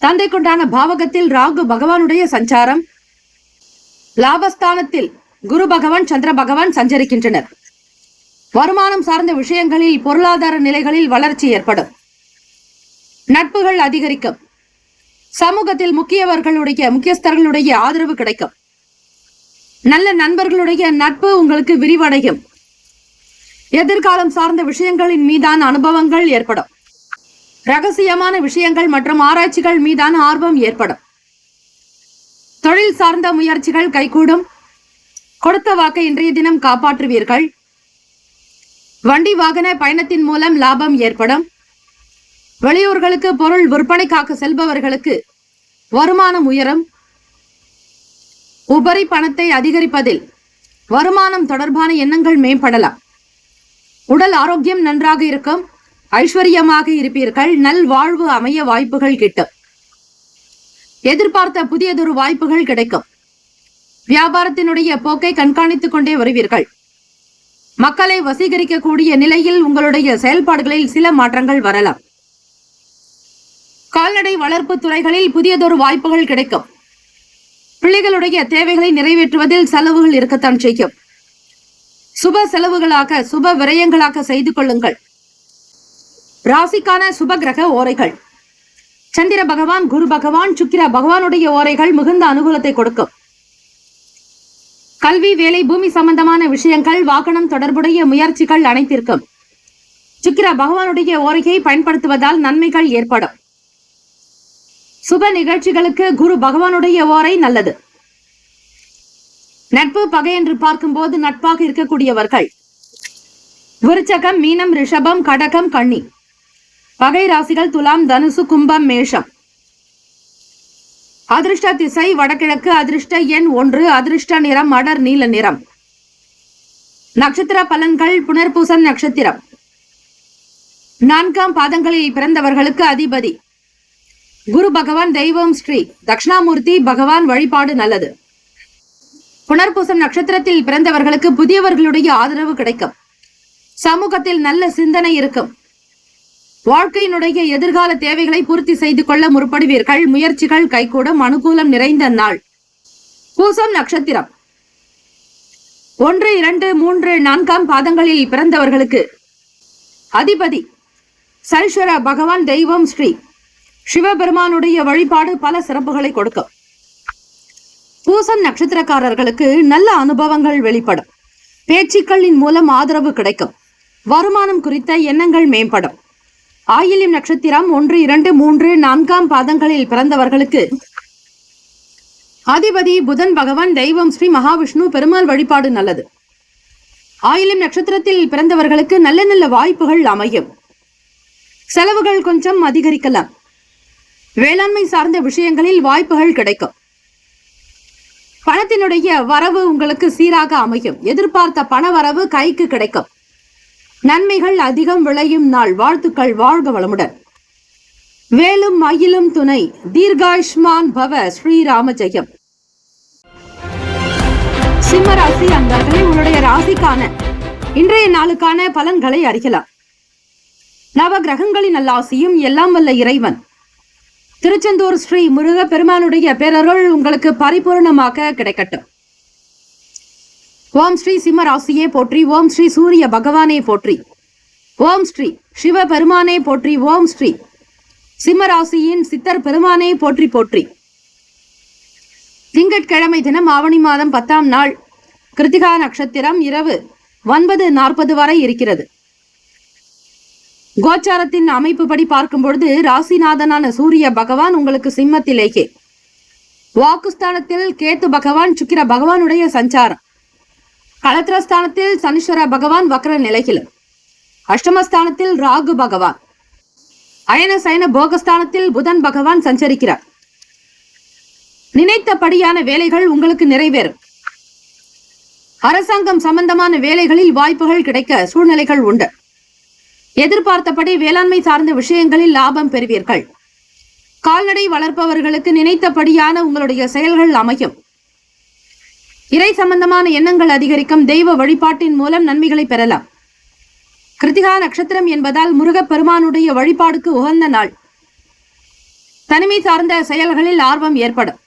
தந்தைக்குண்டான பாவகத்தில் ராகு பகவானுடைய சஞ்சாரம், லாபஸ்தானத்தில் குரு பகவான், சந்திர பகவான் சஞ்சரிக்கின்றனர். வருமானம் சார்ந்த விஷயங்களில், பொருளாதார நிலைகளில் வளர்ச்சி ஏற்படும். நட்புகள் அதிகரிக்கும். சமூகத்தில் முக்கியஸ்தர்களுடைய ஆதரவு கிடைக்கும். நல்ல நண்பர்களுடைய நட்பு உங்களுக்கு விரிவடையும். எதிர்காலம் சார்ந்த விஷயங்களின் மீதான அனுபவங்கள் ஏற்படும். ரகசியமான விஷயங்கள் மற்றும் ஆராய்ச்சிகள் மீதான ஆர்வம் ஏற்படும். தொழில் சார்ந்த முயற்சிகள் கைகூடும். கொடுத்த வாக்கை இன்றைய தினம் காப்பாற்றுவீர்கள். வண்டி வாகன பயணத்தின் மூலம் லாபம் ஏற்படும். வெளியூர்களுக்கு பொருள் விற்பனைக்காக செல்பவர்களுக்கு வருமானம் உயரும். உபரி பணத்தை அதிகரிப்பதில் வருமானம் தொடர்பான எண்ணங்கள் மேம்படலாம். உடல் ஆரோக்கியம் நன்றாக இருக்கும். ஐஸ்வர்யமாக இருப்பீர்கள். நல் வாழ்வு அமைய வாய்ப்புகள் கிட்டும். எதிர்பார்த்த புதியதொரு வாய்ப்புகள் கிடைக்கும். வியாபாரத்தினுடைய போக்கை கண்காணித்துக் கொண்டே வருவீர்கள். மக்களை வசீகரிக்கக்கூடிய நிலையில் உங்களுடைய செயல்பாடுகளில் சில மாற்றங்கள் வரலாம். கால்நடை வளர்ப்பு துறைகளில் புதியதொரு வாய்ப்புகள் கிடைக்கும். பிள்ளைகளுடைய தேவைகளை நிறைவேற்றுவதில் செலவுகள் இருக்கத்தான் செய்யும். சுப செலவுகளாக, சுப விரயங்களாக செய்து கொள்ளுங்கள். ராசிக்கான சுப கிரக ஓரைகள்: சந்திர பகவான், குரு பகவான், சுக்கிர பகவானுடைய ஓரைகள் மிகுந்த அனுகூலத்தை கொடுக்கும். கல்வி, வேலை, பூமி சம்பந்தமான விஷயங்கள், வாகனம் தொடர்புடைய முயற்சிகள் அனைத்திற்கும் சுக்கிர பகவானுடைய ஓரையை பயன்படுத்துவதால் நன்மைகள் ஏற்படும். சுப நிகழ்ச்சிகளுக்கு குரு பகவானுடைய ஓரை நல்லது. நட்பு, பகை என்று பார்க்கும்போது நட்பாக இருக்கக்கூடியவர்கள் விருச்சகம், மீனம், ரிஷபம், கடகம், கன்னி. பகை ராசிகள் துலாம், தனுசு, கும்பம், மேஷம். அதிர்ஷ்ட திசை வடகிழக்கு. அதிர்ஷ்ட எண் 1. அதிர்ஷ்ட நிறம் அடர் நீல நிறம். நட்சத்திர பலன்கள்: புனர்பூசம் நட்சத்திரம் 4ஆம் பாதங்களில் பிறந்தவர்களுக்கு அதிபதி குரு பகவான், தெய்வம் ஸ்ரீ தட்சிணாமூர்த்தி பகவான் வழிபாடு நல்லது. புனர்பூசம் நட்சத்திரத்தில் பிறந்தவர்களுக்கு புதியவர்களுடைய ஆதரவு கிடைக்கும். சமூகத்தில் நல்ல சிந்தனை இருக்கும். வாழ்க்கையினுடைய எதிர்கால தேவைகளை பூர்த்தி செய்து கொள்ள முற்படுவீர்கள். முயற்சிகள் கைகூடும். அனுகூலம் நிறைந்த நாள். பூசம் நட்சத்திரம் 1, 2, 3, 4ஆம் பாதங்களில் பிறந்தவர்களுக்கு அதிபதி சனீஸ்வர பகவான் தெய்வம் ஸ்ரீ சிவபெருமானுடைய வழிபாடு பல சிறப்புகளை கொடுக்கும். பூசம் நட்சத்திரக்காரர்களுக்கு நல்ல அனுபவங்கள் வெளிப்படும். பேச்சுக்களின் மூலம் ஆதரவு கிடைக்கும். வருமானம் குறித்த எண்ணங்கள் மேம்படும். ஆயில்யம் நட்சத்திரம் 1, 2, 3, 4 பாதங்களில் பிறந்தவர்களுக்கு அதிபதி புதன் பகவான் தெய்வம் ஸ்ரீ மகாவிஷ்ணு பெருமாள் வழிபாடு நல்லது. ஆயில்யம் நட்சத்திரத்தில் பிறந்தவர்களுக்கு நல்ல நல்ல வாய்ப்புகள் அமையும். செலவுகள் கொஞ்சம் அதிகரிக்கலாம். வேளாண்மை சார்ந்த விஷயங்களில் வாய்ப்புகள் கிடைக்கும். பணத்தினுடைய வரவு உங்களுக்கு சீராக அமையும். எதிர்பார்த்த பண வரவு கைக்கு கிடைக்கும். நன்மைகள் அதிகம் விளையும் நாள். வாழ்த்துக்கள். வாழ்க வளமுடன். வேலும் மயிலும் துணை. தீர்காயுஷ்மான் பவ. ஸ்ரீராம ஜெயம். சிம்ம ராசி அன்பர்களே, உங்களுடைய ராசிக்கான இன்றைய நாளுக்கான பலன்களை அறியலாம். நவ கிரகங்களின் நல்லாசியும் எல்லாம் வல்ல இறைவன் திருச்செந்தூர் ஸ்ரீ முருக பெருமானுடைய பேரருள் உங்களுக்கு பரிபூர்ணமாக கிடைக்கட்டும். ஓம் ஸ்ரீ சிம்ம ராசியே போற்றி. ஓம் ஸ்ரீ சூரிய பகவானே போற்றி. ஓம் ஸ்ரீ சிவ பெருமானே போற்றி. ஓம் ஸ்ரீ சிம்ம ராசியின் சித்தர் பெருமானே போற்றி போற்றி. திங்கட்கிழமை தினம் ஆவணி மாதம் 10ஆம் நாள், கிருத்திகா நட்சத்திரம் இரவு 9:40 வரை இருக்கிறது. கோச்சாரத்தின் அமைப்பு படி பார்க்கும் பொழுது ராசிநாதனான சூரிய பகவான் உங்களுக்கு சிம்மத்திலேயே, வாக்குஸ்தானத்தில் கேத்து பகவான் சுக்கிர பகவானுடைய சஞ்சாரம், களத்திரஸ்தானத்தில் சனீஸ்வர பகவான் வக்ர நிலையிலும், அஷ்டமஸ்தானத்தில் ராகு பகவான், அயன சயன போகஸ்தானத்தில் புதன் பகவான் சஞ்சரிக்கிறார். நினைத்தபடியான வேலைகள் உங்களுக்கு நிறைவேறும். அரசாங்கம் சம்பந்தமான வேலைகளில் வாய்ப்புகள் கிடைக்க சூழ்நிலைகள் உண்டு. எதிர்பார்த்தபடி வேளாண்மை சார்ந்த விஷயங்களில் லாபம் பெறுவீர்கள். கால்நடை வளர்ப்பவர்களுக்கு நினைத்தபடியான உங்களுடைய செயல்கள் அமையும். இறை சம்பந்தமான எண்ணங்கள் அதிகரிக்கும். தெய்வ வழிபாட்டின் மூலம் நன்மைகளை பெறலாம். கிருத்திகா நட்சத்திரம் என்பதால் முருகப் பெருமானுடைய வழிபாடுக்கு உகந்த நாள். தனிமை சார்ந்த செயல்களில் ஆர்வம் ஏற்படும்.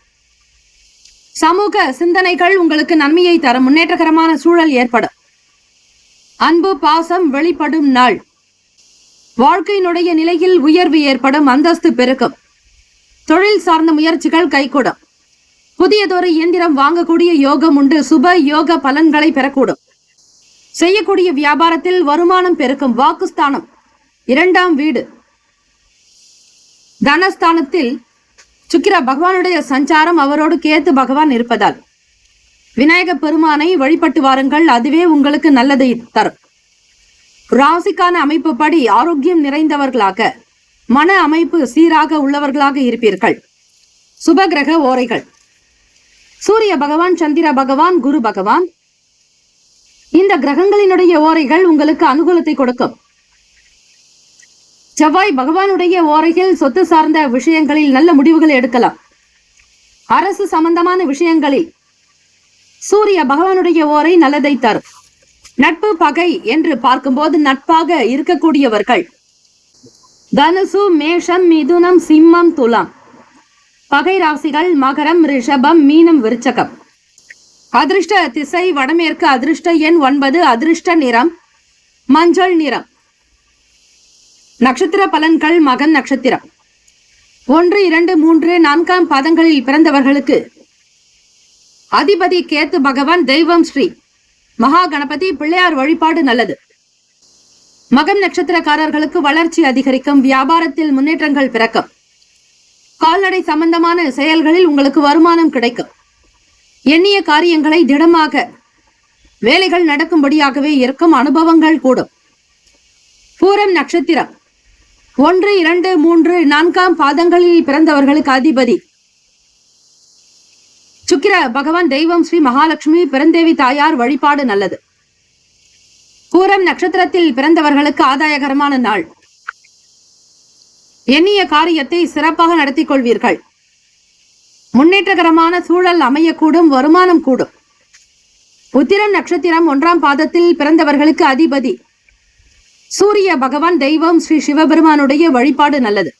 சமூக சிந்தனைகள் உங்களுக்கு நன்மையை தரும். முன்னேற்றகரமான சூழல் ஏற்படும். அன்பு பாசம் வெளிப்படும் நாள். வாழ்க்கையினுடைய நிலையில் உயர்வு ஏற்படும். அந்தஸ்து பெருக்கும். தொழில் சார்ந்த முயற்சிகள் கைகூடும். புதியதொரு இயந்திரம் வாங்கக்கூடிய யோகம் உண்டு. சுப யோக பலன்களை பெறக்கூடும். செய்யக்கூடிய வியாபாரத்தில் வருமானம் பெருக்கும். வாக்குஸ்தானம் 2ஆம் வீடு. தனஸ்தானத்தில் சுக்கிர பகவானுடைய சஞ்சாரம், அவரோடு கேத்து பகவான் இருப்பதால் விநாயக பெருமானை வழிபட்டு வாருங்கள். அதுவே உங்களுக்கு நல்லதை தரும். ராசிக்கான அமைப்பு படி ஆரோக்கியம் நிறைந்தவர்களாக, மன அமைப்பு சீராக உள்ளவர்களாக இருப்பீர்கள். சுபகிரக ஓரைகள். சூரிய பகவான், சந்திர பகவான், குரு பகவான், இந்த கிரகங்களினுடைய ஓரைகள் உங்களுக்கு அனுகூலத்தை கொடுக்கும். செவ்வாய் பகவானுடைய ஓரைகள் சொத்து சார்ந்த விஷயங்களில் நல்ல முடிவுகள் எடுக்கலாம். அரசு சம்பந்தமான விஷயங்களில் சூரிய பகவானுடைய ஓரை நல்லதை தரும். நட்பு பகை என்று பார்க்கும்போது நட்பாக இருக்கக்கூடியவர்கள் தனுசு, மேஷம், மிதுனம், சிம்மம், துலாம். பகை ராசிகள் மகரம், ரிஷபம், மீனம், விருச்சகம். அதிர்ஷ்ட திசை வடமேற்கு. அதிர்ஷ்ட எண் 9. அதிர்ஷ்ட நிறம் மஞ்சள் நிறம். நட்சத்திர பலன்கள். மகன் நட்சத்திரம் 1, 2, 3, 4 பாதங்களில் பிறந்தவர்களுக்கு அதிபதி கேத்து பகவான் தெய்வம் ஸ்ரீ மகா கணபதி பிள்ளையார் வழிபாடு நல்லது. மகம் நட்சத்திரக்காரர்களுக்கு வளர்ச்சி அதிகரிக்கும். வியாபாரத்தில் முன்னேற்றங்கள் பிறக்கும். கால்நடை சம்பந்தமான செயல்களில் உங்களுக்கு வருமானம் கிடைக்கும். எண்ணிய காரியங்களை திடமாக வேலைகள் நடக்கும்படியாகவே இருக்கும். அனுபவங்கள் கூடும். பூரம் நட்சத்திரம் 1, 2, 3, 4 பாதங்களில் பிறந்தவர்களுக்கு அதிபதி சுக்கிர பகவான் தெய்வம் ஸ்ரீ மகாலட்சுமி பெருந்தேவி தாயார் வழிபாடு நல்லது. பூரம் நட்சத்திரத்தில் பிறந்தவர்களுக்கு ஆதாயகரமான நாள். எண்ணிய காரியத்தை சிறப்பாக நடத்தி கொள்வீர்கள். முன்னேற்றகரமான சூழல் அமையக்கூடும். வருமானம் கூடும். உத்திரம் நட்சத்திரம் 1ஆம் பாதத்தில் பிறந்தவர்களுக்கு அதிபதி சூரிய பகவான் தெய்வம் ஸ்ரீ சிவபெருமானுடைய வழிபாடு நல்லது.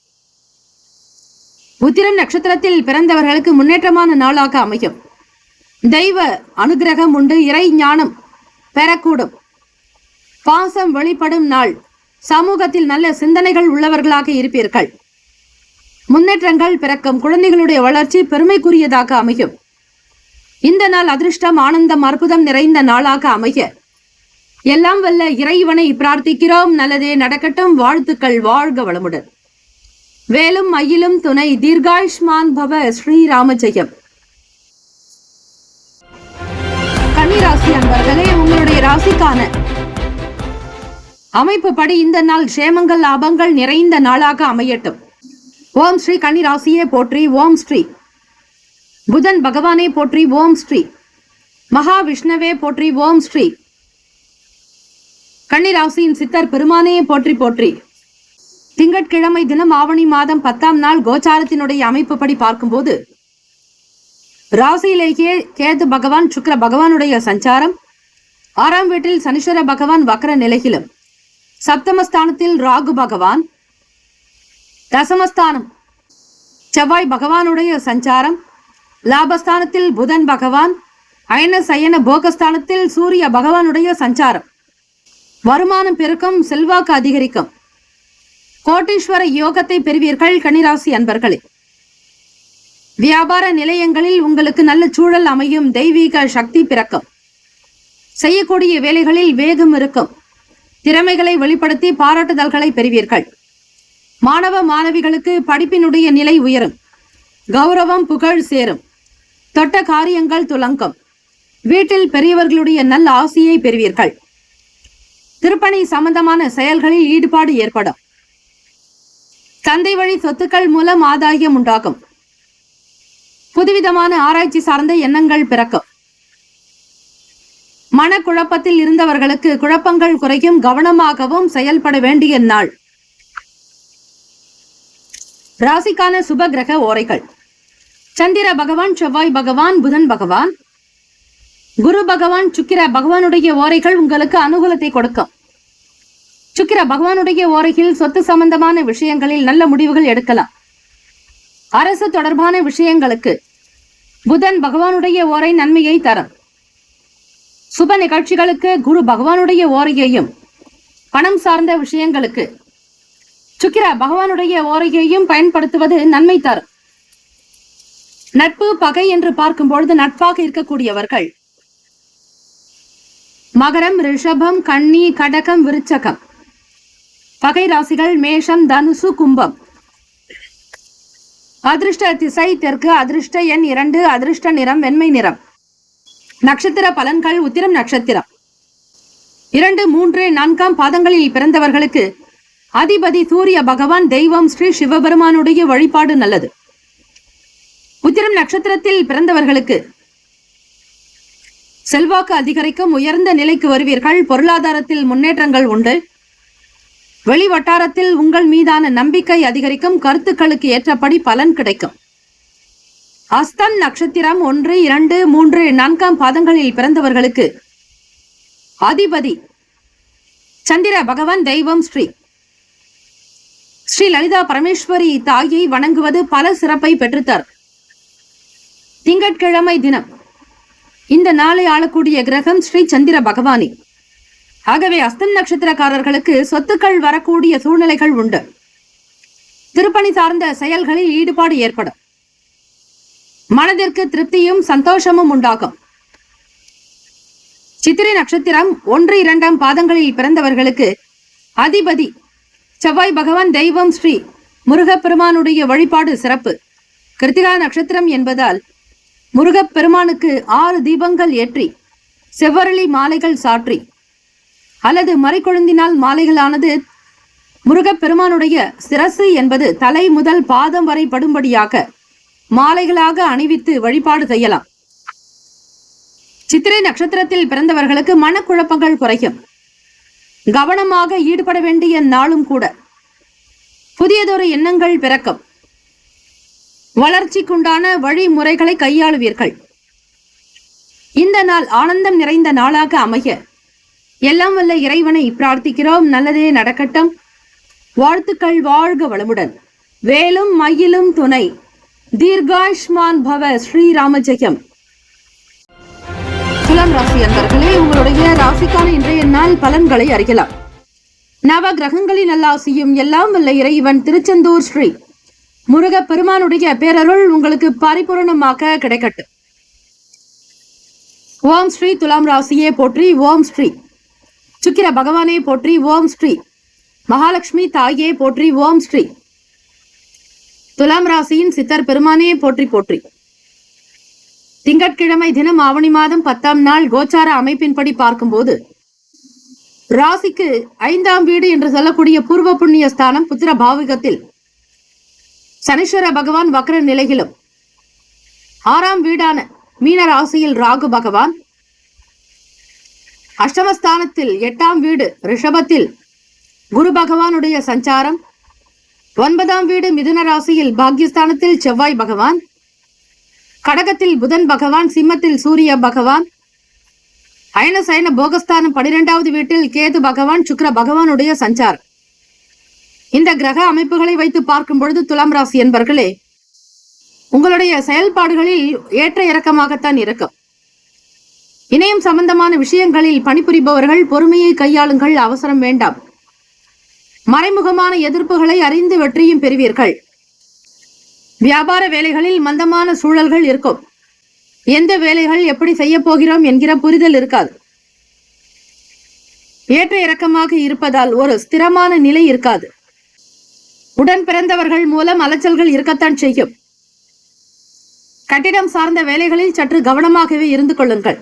உத்திரம் நட்சத்திரத்தில் பிறந்தவர்களுக்கு முன்னேற்றமான நாளாக அமையும். தெய்வ அனுகிரகம் உண்டு. இறை ஞானம் பெறக்கூடும். பாசம் வெளிப்படும் நாள். சமூகத்தில் நல்ல சிந்தனைகள் உள்ளவர்களாக இருப்பீர்கள். முன்னேற்றங்கள் பிறக்கும். குழந்தைகளுடைய வளர்ச்சி பெருமைக்குரியதாக அமையும். இந்த நாள் அதிர்ஷ்டம், ஆனந்தம், அற்புதம் நிறைந்த நாளாக அமைய எல்லாம் வல்ல இறைவனை பிரார்த்திக்கிறோம். நல்லதே நடக்கட்டும். வாழ்த்துக்கள். வாழ்க வளமுடன். வேலும் மயிலும் துணை. தீர்காயுஷ்மான் பவ. ஸ்ரீராம ஜெயம். கன்னிராசி அன்பர்களே, உங்களுடைய ராசிக்கான அமைப்பு படி இந்த நாள் க்ஷேமங்கள், லாபங்கள் நிறைந்த நாளாக அமையட்டும். ஓம் ஸ்ரீ கன்னிராசியே போற்றி. ஓம் ஸ்ரீ புதன் பகவானே போற்றி. ஓம் ஸ்ரீ மகாவிஷ்ணுவே போற்றி. ஓம் ஸ்ரீ கன்னிராசியின் சித்தர் பெருமானே போற்றி போற்றி. திங்கட்கிழமை தினம் ஆவணி மாதம் 10ஆம் நாள் கோச்சாரத்தினுடைய அமைப்பு படி பார்க்கும்போது ராசியிலேயே கேது பகவான், சுக்கிர பகவானுடைய சஞ்சாரம், 6ஆம் வீட்டில் சனீஸ்வர பகவான் வக்ர நிலையிலும், சப்தமஸ்தானத்தில் ராகு பகவான், தசமஸ்தானம் செவ்வாய் பகவானுடைய சஞ்சாரம், லாபஸ்தானத்தில் புதன் பகவான், அயன சயன போகஸ்தானத்தில் சூரிய பகவானுடைய சஞ்சாரம். வருமானம் பெருக்கும், செல்வாக்கு அதிகரிக்கும், கோட்டீஸ்வர யோகத்தை பெறுவீர்கள். கன்னிராசி அன்பர்களே, வியாபார நிலையங்களில் உங்களுக்கு நல்ல சூழல் அமையும். தெய்வீக சக்தி பிறக்கும். செய்யக்கூடிய வேலைகளில் வேகம் இருக்கும். திறமைகளை வெளிப்படுத்தி பாராட்டுதல்களை பெறுவீர்கள். மாணவ மாணவிகளுக்கு படிப்பினுடைய நிலை உயரும். கௌரவம், புகழ் சேரும். தொட்ட காரியங்கள் துலங்கும். வீட்டில் பெரியவர்களுடைய நல்ல ஆசியை பெறுவீர்கள். திருப்பணி சம்பந்தமான செயல்களில் ஈடுபாடு ஏற்படும். தந்தை வழி சொத்துக்கள் மூலம் ஆதாயம் உண்டாகும். புதுவிதமான ஆராய்ச்சி சார்ந்த எண்ணங்கள் பிறக்கும். மனக்குழப்பத்தில் இருந்தவர்களுக்கு குழப்பங்கள் குறையும். கவனமாகவும் செயல்பட வேண்டிய நாள். ராசிக்கான சுப கிரக ஓரைகள். சந்திர பகவான், செவ்வாய் பகவான், புதன் பகவான், குரு பகவான், சுக்கிர பகவானுடைய ஓரைகள் உங்களுக்கு அனுகூலத்தை கொடுக்கும். சுக்கிர பகவானுடைய ஓரையில் சொத்து சம்பந்தமான விஷயங்களில் நல்ல முடிவுகள் எடுக்கலாம். அரசு தொடர்பான விஷயங்களுக்கு புதன் பகவானுடைய ஓரை நன்மையை தரும். சுப நிகழ்ச்சிகளுக்கு குரு பகவானுடைய ஓரையையும், பணம் சார்ந்த விஷயங்களுக்கு சுக்கிர பகவானுடைய ஓரையையும் பயன்படுத்துவது நன்மை தரும். நட்பு பகை என்று பார்க்கும் பொழுது நட்பாக இருக்கக்கூடியவர்கள் மகரம், ரிஷபம், கன்னி, கடகம், விருச்சகம். பகை ராசிகள் மேஷம், தனுசு, கும்பம். அதிர்ஷ்ட திசை தெற்கு. அதிர்ஷ்ட எண் 2. அதிர்ஷ்ட நிறம் வெண்மை நிறம். நட்சத்திர பலன்கள். உத்திரம் நட்சத்திரம் 2, 3, 4ஆம் பாதங்களில் பிறந்தவர்களுக்கு அதிபதி சூரிய பகவான், தெய்வம் ஸ்ரீ சிவபெருமானுடைய வழிபாடு நல்லது. உத்திரம் நட்சத்திரத்தில் பிறந்தவர்களுக்கு செல்வாக்கு அதிகரிக்கும். உயர்ந்த நிலைக்கு வருவீர்கள். பொருளாதாரத்தில் முன்னேற்றங்கள் உண்டு. வெளி வட்டாரத்தில் உங்கள் மீதான நம்பிக்கை அதிகரிக்கும். கருத்துக்களுக்கு ஏற்றபடி பலன் கிடைக்கும். அஸ்தம் நட்சத்திரம் 1, 2, 3, 4ஆம் பாதங்களில் பிறந்தவர்களுக்கு அதிபதி சந்திர பகவான், தெய்வம் ஸ்ரீ லலிதா பரமேஸ்வரி தாயை வணங்குவது பல சிறப்பை பெற்றுத்தரும். திங்கட்கிழமை தினம் இந்த நாளை ஆளக்கூடிய கிரகம் ஸ்ரீ சந்திர பகவானே. ஆகவே அஸ்தம் நட்சத்திரக்காரர்களுக்கு சொத்துக்கள் வரக்கூடிய சூழ்நிலைகள் உண்டு. திருப்பணி சார்ந்த செயல்களில் ஈடுபாடு ஏற்படும். மனதிற்கு திருப்தியும் சந்தோஷமும் உண்டாகும். சித்திரை நட்சத்திரம் 1, 2ஆம் பாதங்களில் பிறந்தவர்களுக்கு அதிபதி செவ்வாய் பகவான், தெய்வம் ஸ்ரீ முருகப்பெருமானுடைய வழிபாடு சிறப்பு. கிருத்திகா நட்சத்திரம் என்பதால் முருகப்பெருமானுக்கு 6 தீபங்கள் ஏற்றி செவ்வரளி மாலைகள் சாற்றி அல்லது மறைக்கொழுந்தினால் மாலைகளானது முருகப்பெருமானுடைய சிரசு என்பது தலை முதல் பாதம் வரை படும்படியாக மாலைகளாக அணிவித்து வழிபாடு செய்யலாம். சித்திரை நட்சத்திரத்தில் பிறந்தவர்களுக்கு மனக்குழப்பங்கள் குறையும். கவனமாக ஈடுபட வேண்டிய நாளும் கூட. புதியதொரு எண்ணங்கள் பிறக்கும். வளர்ச்சிக்குண்டான வழிமுறைகளை கையாளுவீர்கள். இந்த நாள் ஆனந்தம் நிறைந்த நாளாக அமைய எல்லாம் வல்ல இறைவனை பிரார்த்திக்கிறோம். நல்லதே நடக்கட்டும். வாழ்த்துக்கள். வாழ்க வளமுடன். வேலும் மயிலும் துணை. தீர்காயுஷ்மான் பவ. ஸ்ரீராம ஜெயம். துலாம் ராசி அன்பர்களே, உங்களுடைய ராசிக்கான இன்றைய நாள் பலன்களை அறியலாம். நவ நவ கிரகங்களின் நல்லாசியும் எல்லாம் வல்ல இறைவன் திருச்செந்தூர் ஸ்ரீ முருக பெருமானுடைய பேரருள் உங்களுக்கு பரிபூரணமாக கிடைக்கட்டும். ஓம் ஸ்ரீ துலாம் ராசியே போற்றி. ஓம் ஸ்ரீ சுக்கிர பகவானே போற்றி. ஓம் ஸ்ரீ மகாலட்சுமி தாயே போற்றி. ஓம் ஸ்ரீ துலாம் ராசியின் சித்தர் பெருமானே போற்றி போற்றி. திங்கட்கிழமை தினம் ஆவணி மாதம் 10ஆம் நாள் கோச்சார அமைப்பின்படி பார்க்கும்போது ராசிக்கு 5ஆம் வீடு என்று சொல்லக்கூடிய பூர்வ புண்ணிய ஸ்தானம் புத்திர பாவிகத்தில் சனீஸ்வர பகவான் வக்ர நிலையிலும், 6ஆம் வீடான மீன ராசியில் ராகு பகவான், அஷ்டமஸ்தானத்தில் 8ஆம் வீடு ரிஷபத்தில் குரு பகவானுடைய சஞ்சாரம், 9ஆம் வீடு மிதுன ராசியில் பாக்யஸ்தானத்தில் செவ்வாய் பகவான், கடகத்தில் புதன் பகவான், சிம்மத்தில் சூரிய பகவான், அயன சயன போகஸ்தானம் 12வது வீட்டில் கேது பகவான், சுக்கிர பகவானுடைய சஞ்சாரம். இந்த கிரக அமைப்புகளை வைத்து பார்க்கும் பொழுது துலாம் ராசி என்பர்களே, உங்களுடைய செயல்பாடுகளில் ஏற்ற இறக்கமாகத்தான் இருக்கும். இணையம் சம்பந்தமான விஷயங்களில் பணிபுரிபவர்கள் பொறுமையை கையாளுங்கள், அவசரம் வேண்டாம். மறைமுகமான எதிர்ப்புகளை அறிந்து வெற்றியும் பெறுவீர்கள். வியாபார வேலைகளில் மந்தமான சூழல்கள் இருக்கும். எந்த வேலைகள் எப்படி செய்ய போகிறோம் என்கிற புரிதல் இருக்காது. ஏற்ற இறக்கமாக இருப்பதால் ஒரு ஸ்திரமான நிலை இருக்காது. உடன் பிறந்தவர்கள் மூலம் அலைச்சல்கள் இருக்கத்தான் செய்யும். கட்டிடம் சார்ந்த வேலைகளில் சற்று கவனமாகவே இருந்து கொள்ளுங்கள்.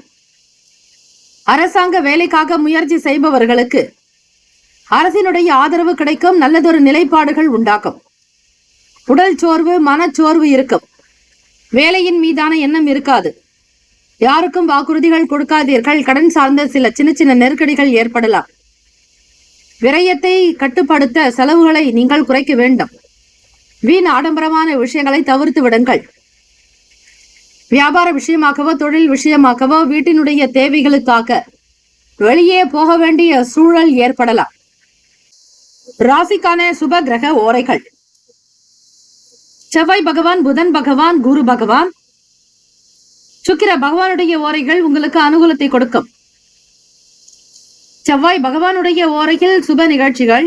அரசாங்க வேலைக்காக முயற்சி செய்பவர்களுக்கு அரசினுடைய ஆதரவு கிடைக்கும். நல்லதொரு நிலைப்பாடுகள் உண்டாகும். உடல் சோர்வு, மனச்சோர்வு இருக்கும். வேலையின் மீதான எண்ணம் இருக்காது. யாருக்கும் வாக்குறுதிகள் கொடுக்காதீர்கள். கடன் சார்ந்த சில சின்ன சின்ன நெருக்கடிகள் ஏற்படலாம். விரயத்தை கட்டுப்படுத்த செலவுகளை நீங்கள் குறைக்க வேண்டும். வீண் ஆடம்பரமான விஷயங்களை தவிர்த்து விடுங்கள். வியாபார விஷயமாகவோ தொழில் விஷயமாகவோ வீட்டினுடைய தேவைகளுக்காக வெளியே போக வேண்டிய சூழல் ஏற்படலாம். ராசிக்கான சுப கிரக ஓரைகள்: செவ்வாய் பகவான், புதன் பகவான், குரு பகவான், சுக்கிர பகவானுடைய ஓரைகள் உங்களுக்கு அனுகூலத்தை கொடுக்கும். செவ்வாய் பகவானுடைய ஓரையில் சுப நிகழ்ச்சிகள்,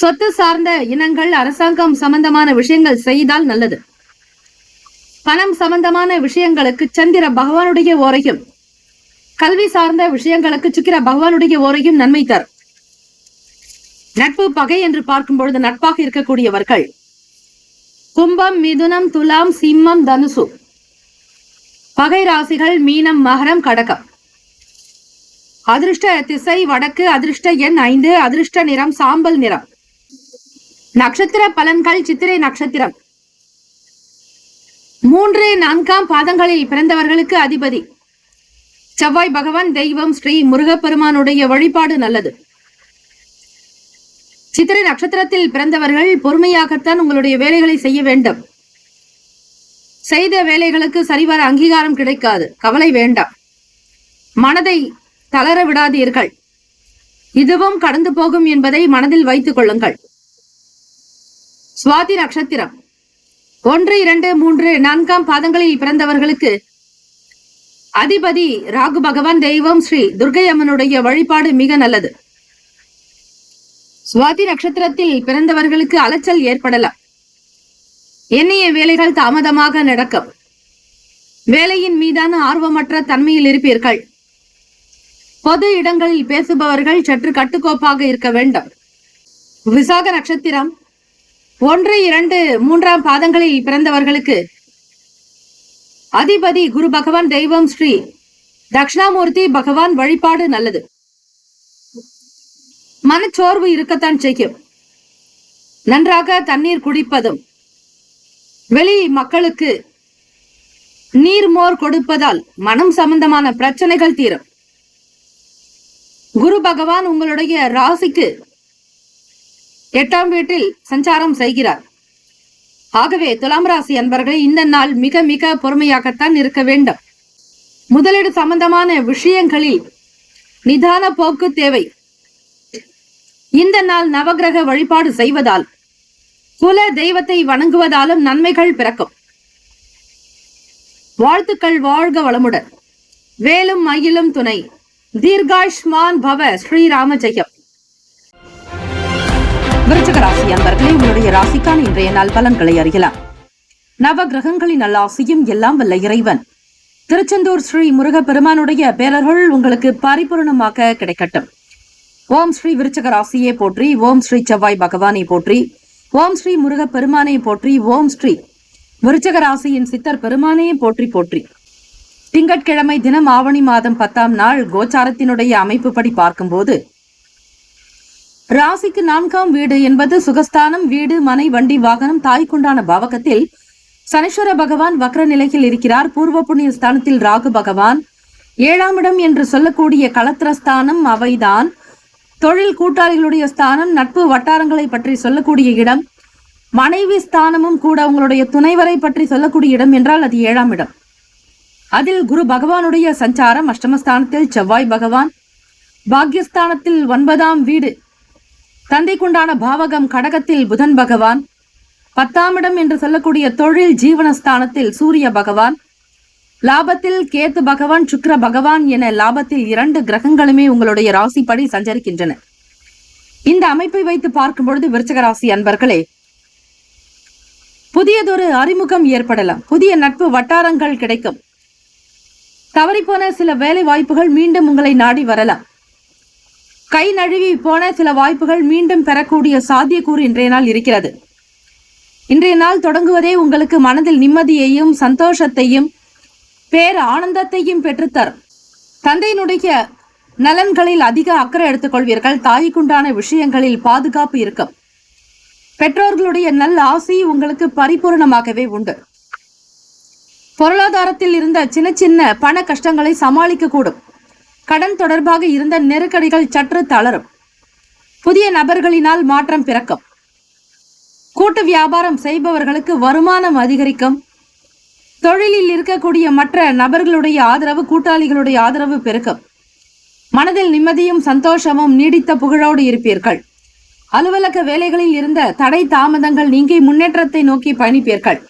சொத்து சார்ந்த இனங்கள், அரசாங்கம் சம்பந்தமான விஷயங்கள் செய்தால் நல்லது. பணம் சம்பந்தமான விஷயங்களுக்கு சந்திர பகவானுடைய ஓரையும், கல்வி சார்ந்த விஷயங்களுக்கு சுக்கிர பகவானுடைய ஓரையும் நன்மை தரும். நட்பு பகை என்று பார்க்கும் பொழுது நட்பாக இருக்கக்கூடியவர்கள் கும்பம், மிதுனம், துலாம், சிம்மம், தனுசு. பகை ராசிகள் மீனம், மகரம், கடகம். அதிர்ஷ்ட திசை வடக்கு. அதிர்ஷ்ட எண் 5. அதிர்ஷ்ட நிறம் சாம்பல் நிறம். நட்சத்திர பலன்கள்: சித்திரை நட்சத்திரம் 3, 4ஆம் பாதங்களில் பிறந்தவர்களுக்கு அதிபதி செவ்வாய் பகவான். தெய்வம் ஸ்ரீ முருகப்பெருமானுடைய வழிபாடு நல்லது. சித்திரை நட்சத்திரத்தில் பிறந்தவர்கள் பொறுமையாகத்தான் உங்களுடைய வேலைகளை செய்ய வேண்டும். செய்த வேலைகளுக்கு சரிவர அங்கீகாரம் கிடைக்காது. கவலை வேண்டாம். மனதை தளர விடாதீர்கள். இதுவும் கடந்து போகும் என்பதை மனதில் வைத்துக் கொள்ளுங்கள். சுவாதி நட்சத்திரம் 1, 2, 3, 4ஆம் பாதங்களில் பிறந்தவர்களுக்கு அதிபதி ராகு பகவான். தெய்வம் ஸ்ரீ துர்க்கை அம்மனுடைய வழிபாடு மிக நல்லது. சுவாதி நட்சத்திரத்தில் பிறந்தவர்களுக்கு அலைச்சல் ஏற்படலாம். எண்ணிய வேலைகள் தாமதமாக நடக்கும். வேலையின் மீதான ஆர்வமற்ற தன்மையில் இருப்பீர்கள். பொது இடங்களில் பேசுபவர்கள் சற்று கட்டுக்கோப்பாக இருக்க வேண்டும். விசாக நட்சத்திரம் 1, 2, 3ஆம் பாதங்களில் பிறந்தவர்களுக்கு அதிபதி குரு பகவான். தெய்வம் ஸ்ரீ தட்சிணாமூர்த்தி பகவான் வழிபாடு நல்லது. மனச்சோர்வு இருக்கத்தான் செய்யும். நன்றாக தண்ணீர் குடிப்பதும், வெளி மக்களுக்கு நீர்மோர் கொடுப்பதால் மனம் சம்பந்தமான பிரச்சனைகள் தீரும். குரு பகவான் உங்களுடைய ராசிக்கு 8ஆம் வீட்டில் சஞ்சாரம் செய்கிறார். ஆகவே துலாம் ராசி அன்பர்களே, இந்த நாள் மிக மிக பொறுமையாகத்தான் இருக்க வேண்டும். முதலீடு சம்பந்தமான விஷயங்களில் நிதான போக்கு தேவை. இந்த நாள் நவகிரக வழிபாடு செய்வதால், குல தெய்வத்தை வணங்குவதாலும் நன்மைகள் பிறக்கும். வாழ்த்துக்கள். வாழ்க வளமுடன். வேலும் மயிலும் துணை. தீர்காயுஷ்மான் பவ. ஸ்ரீராம ஜெயம். விருச்சிக ராசி அன்பர்களே, உங்களுடைய ராசிக்கான இன்றைய நாள் பலன்களை அறியலாம். நவ கிரகங்களின் நல்லாசியும் எல்லாம் வல்ல இறைவன் திருச்செந்தூர் ஸ்ரீ முருகப்பெருமானுடைய பேரர்கள் உங்களுக்கு பரிபூர்ணமாக கிடைக்கட்டும். ஓம் ஸ்ரீ விருச்சிக ராசியை போற்றி, ஓம் ஸ்ரீ செவ்வாய் பகவானை போற்றி, ஓம் ஸ்ரீ முருகப்பெருமானை போற்றி, ஓம் ஸ்ரீ விருச்சிக ராசியின் சித்தர் பெருமானையை போற்றி போற்றி. திங்கட்கிழமை தினம் ஆவணி மாதம் 10ஆம் நாள் கோச்சாரத்தினுடைய அமைப்புப்படி பார்க்கும்போது ராசிக்கு 4ஆம் வீடு என்பது சுகஸ்தானம், வீடு, மனை, வண்டி, வாகனம், தாய்க்குண்டான பாவகத்தில் சனீஸ்வர பகவான் வக்ர நிலையில் இருக்கிறார். பூர்வ புண்ணிய ஸ்தானத்தில் ராகு பகவான், 7ஆம் இடம் என்று சொல்லக்கூடிய களத்திரஸ்தானம் அவைதான் தொழில் கூட்டாளிகளுடைய ஸ்தானம், நட்பு வட்டாரங்களை பற்றி சொல்லக்கூடிய இடம், மனைவி ஸ்தானமும் கூட உங்களுடைய துணைவரை பற்றி சொல்லக்கூடிய இடம் என்றால் அது 7ஆம் இடம். அதில் குரு பகவானுடைய சஞ்சாரம், அஷ்டமஸ்தானத்தில் செவ்வாய் பகவான், பாக்யஸ்தானத்தில் 9ஆம் வீடு, தந்தைக்குண்டான பாவகம் கடகத்தில் புதன் பகவான், 10ஆம் இடம் என்று சொல்லக்கூடிய தொழில் ஜீவனஸ்தானத்தில் சூரிய பகவான், லாபத்தில் கேத்து பகவான், சுக்கிர பகவான் என லாபத்தில் 2 கிரகங்களுமே உங்களுடைய ராசிப்படி சஞ்சரிக்கின்றன. இந்த அமைப்பை வைத்து பார்க்கும் பொழுது விருச்சிக ராசி அன்பர்களே, புதியதொரு அறிமுகம் ஏற்படலாம், புதிய நட்பு வட்டாரங்கள் கிடைக்கும், தவறிப்போன சில வேலை வாய்ப்புகள் மீண்டும் உங்களை நாடி வரலாம், கை நழுவி போன சில வாய்ப்புகள் மீண்டும் பெறக்கூடிய சாத்தியக்கூறு இன்றைய நாள் இருக்கிறது. இன்றைய நாள் தொடங்குவதே உங்களுக்கு மனதில் நிம்மதியையும் சந்தோஷத்தையும் பேர் ஆனந்தத்தையும் பெற்றுத்தரும். தந்தையினுடைய நலன்களில் அதிக அக்கறை எடுத்துக்கொள்வீர்கள். தாய்க்குண்டான விஷயங்களில் பாதுகாப்பு இருக்கும். பெற்றோர்களுடைய நல்ல ஆசை உங்களுக்கு பரிபூர்ணமாகவே உண்டு. பொருளாதாரத்தில் இருந்த சின்ன சின்ன பண கஷ்டங்களை சமாளிக்க கூடும். கடன் தொடர்பாக இருந்த நெருக்கடிகள் சற்று தளரும். புதிய நபர்களினால் மாற்றம் பிறக்கும். கூட்டு வியாபாரம் செய்பவர்களுக்கு வருமானம் அதிகரிக்கும். தொழிலில் இருக்கக்கூடிய மற்ற நபர்களுடைய ஆதரவு, கூட்டாளிகளுடைய ஆதரவு பெருக்கும். மனதில் நிம்மதியும் சந்தோஷமும் நீடித்த புகழோடு இருப்பீர்கள். அலுவலக வேலைகளில் இருந்த தடை தாமதங்கள் நீங்கி முன்னேற்றத்தை நோக்கி பயணிப்பீர்கள்.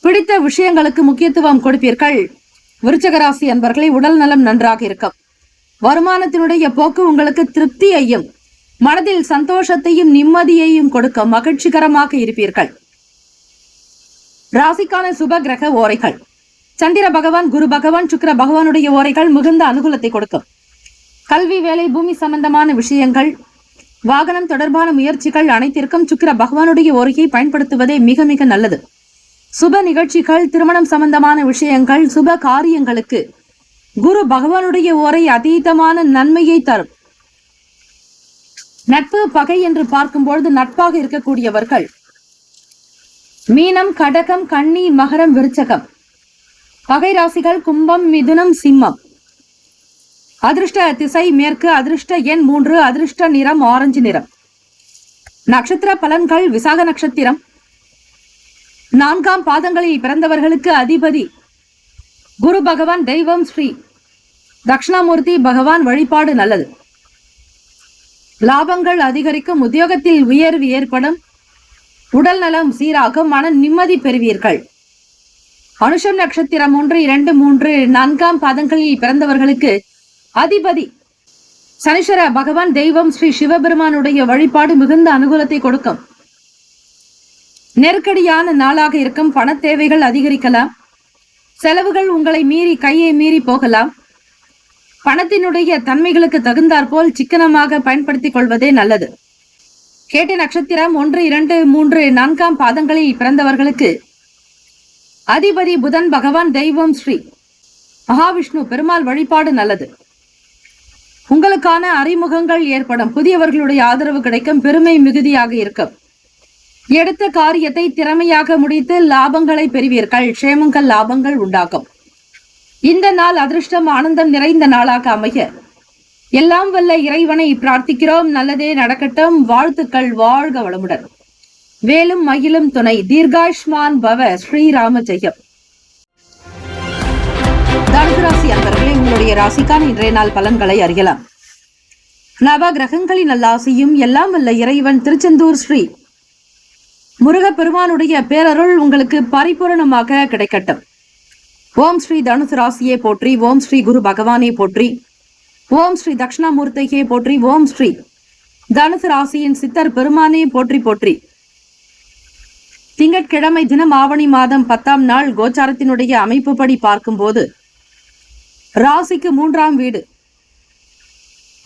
பிடித்த விஷயங்களுக்கு முக்கியத்துவம் கொடுப்பீர்கள். விருச்சிக ராசி அன்பர்களை, உடல் நலம் நன்றாக இருக்கும். வருமானத்தினுடைய போக்கு உங்களுக்கு திருப்தியையும் மனதில் சந்தோஷத்தையும் நிம்மதியையும் கொடுக்க மகிழ்ச்சிகரமாக இருப்பீர்கள். ராசிக்கான சுப கிரக ஓரைகள்: சந்திர பகவான், குரு பகவான், சுக்கிர பகவானுடைய ஓரைகள் மிகுந்த அனுகூலத்தை கொடுக்கும். கல்வி, வேலை, பூமி சம்பந்தமான விஷயங்கள், வாகனம் தொடர்பான முயற்சிகள் அனைத்திற்கும் சுக்கிர பகவானுடைய ஓரையை பயன்படுத்துவதே மிக மிக நல்லது. சுப நிகழ்ச்சிகள், திருமணம் சம்பந்தமான விஷயங்கள், சுப காரியங்களுக்கு குரு பகவானுடைய ஓரை அதீதமான நன்மையை தரும். நட்பு, பகை என்று பார்க்கும்பொழுது நட்பாக இருக்கக்கூடியவர்கள் மீனம், கடகம், கன்னி, மகரம், விருச்சகம். பகை ராசிகள் கும்பம், மிதுனம், சிம்மம். அதிர்ஷ்ட திசை மேற்கு, அதிர்ஷ்ட எண் 3, அதிர்ஷ்ட நிறம் ஆரஞ்சு நிறம். நட்சத்திர பலன்கள்: விசாக நட்சத்திரம் 4ஆம் பாதங்களில் பிறந்தவர்களுக்கு அதிபதி குரு பகவான், தெய்வம் ஸ்ரீ தட்சிணாமூர்த்தி பகவான் வழிபாடு நல்லது. லாபங்கள் அதிகரிக்கும். உத்தியோகத்தில் உயர்வு ஏற்படும். உடல் நலம் சீராகும். மன நிம்மதி பெறுவீர்கள். அனுஷம் நட்சத்திரம் 1, 2, 3, 4ஆம் பாதங்களில் பிறந்தவர்களுக்கு அதிபதி சனீஸ்வர பகவான், தெய்வம் ஸ்ரீ சிவபெருமானுடைய வழிபாடு மிகுந்த அனுகூலத்தை கொடுக்கும். நெருக்கடியான நாளாக இருக்கும். பண தேவைகள் அதிகரிக்கலாம். செலவுகள் உங்களை மீறி, கையை மீறி போகலாம். பணத்தினுடைய தன்மைகளுக்கு தகுந்தாற்போல் சிக்கனமாக பயன்படுத்திக் கொள்வதே நல்லது. கேட்டை நட்சத்திரம் 1, 2, 3, 4ஆம் பாதங்களில் பிறந்தவர்களுக்கு அதிபதி புதன் பகவான், தெய்வம் ஸ்ரீ மகாவிஷ்ணு பெருமாள் வழிபாடு நல்லது. உங்களுக்கான அறிமுகங்கள் ஏற்படும். புதியவர்களுடைய ஆதரவு கிடைக்கும். பெருமை மிகுதியாக இருக்கும். எடுத்த காரியத்தை திறமையாக முடித்து லாபங்களை பெறுவீர்கள். க்ஷேமங்கள், லாபங்கள் உண்டாகும். இந்த நாள் அதிர்ஷ்டம், ஆனந்தம் நிறைந்த நாளாக அமைய எல்லாம் வல்ல இறைவனை பிரார்த்திக்கிறோம். நல்லதே நடக்கட்டும். வாழ்த்துக்கள். வாழ்க வளமுடன். வேலும் மயிலும் துணை. தீர்காயுஷ்மான் பவ. ஸ்ரீராம ஜெயம். தனுசு ராசி அன்பர்களே, உங்களுடைய ராசிக்கான இன்றைய நாள் பலன்களை அறியலாம். நவ கிரகங்களின் நல்லாசியும் எல்லாம் வல்ல இறைவன் திருச்செந்தூர் ஸ்ரீ முருகப்பெருமானுடைய பேரருள் உங்களுக்கு பரிபூரணமாக கிடைக்கட்டும். ஓம் ஸ்ரீ தனுசு ராசியை போற்றி, ஓம் ஸ்ரீ குரு பகவானை போற்றி, ஓம் ஸ்ரீ தட்சிணாமூர்த்தியை போற்றி, ஓம் ஸ்ரீ தனுசு ராசியின் சித்தர் பெருமானே போற்றி போற்றி. திங்கட்கிழமை தினம் ஆவணி மாதம் 10ஆம் நாள் கோச்சாரத்தினுடைய அமைப்புப்படி பார்க்கும்போது ராசிக்கு 3ஆம் வீடு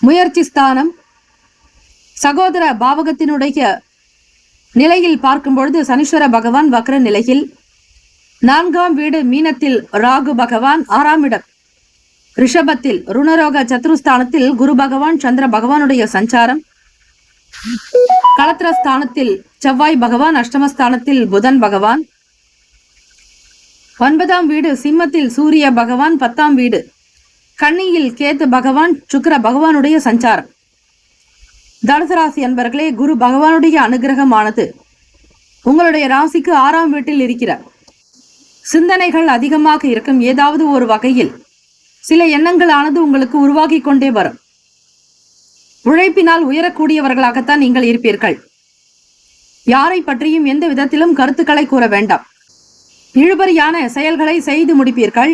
முயற்சி ஸ்தானம், சகோதர பாவகத்தினுடைய நிலையில் பார்க்கும்பொழுது சனீஸ்வர பகவான் வக்ர நிலையில், 4ஆம் வீடு மீனத்தில் ராகு பகவான், 6ஆம் இடம் ரிஷபத்தில் ருணரோக சத்ருஸ்தானத்தில் குரு பகவான் சந்திர பகவானுடைய சஞ்சாரம், களத்திரஸ்தானத்தில் செவ்வாய் பகவான், அஷ்டமஸ்தானத்தில் புதன் பகவான், 9ஆம் வீடு சிம்மத்தில் சூரிய பகவான், 10ஆம் வீடு கன்னியில் கேத்து பகவான், சுக்கிர பகவானுடைய சஞ்சாரம். தனுசு ராசி அன்பர்களே, குரு பகவானுடைய அனுகிரகமானது உங்களுடைய ராசிக்கு 6ஆம் வீட்டில் இருக்கிறார். சிந்தனைகள் அதிகமாக இருக்கும். ஏதாவது ஒரு வகையில் சில எண்ணங்களானது உங்களுக்கு உருவாகி கொண்டே வரும். உழைப்பினால் உயரக்கூடியவர்களாகத்தான் நீங்கள் இருப்பீர்கள். யாரை பற்றியும் எந்த விதத்திலும் கருத்துக்களை கூற வேண்டாம். இழுபறியான செயல்களை செய்து முடிப்பீர்கள்.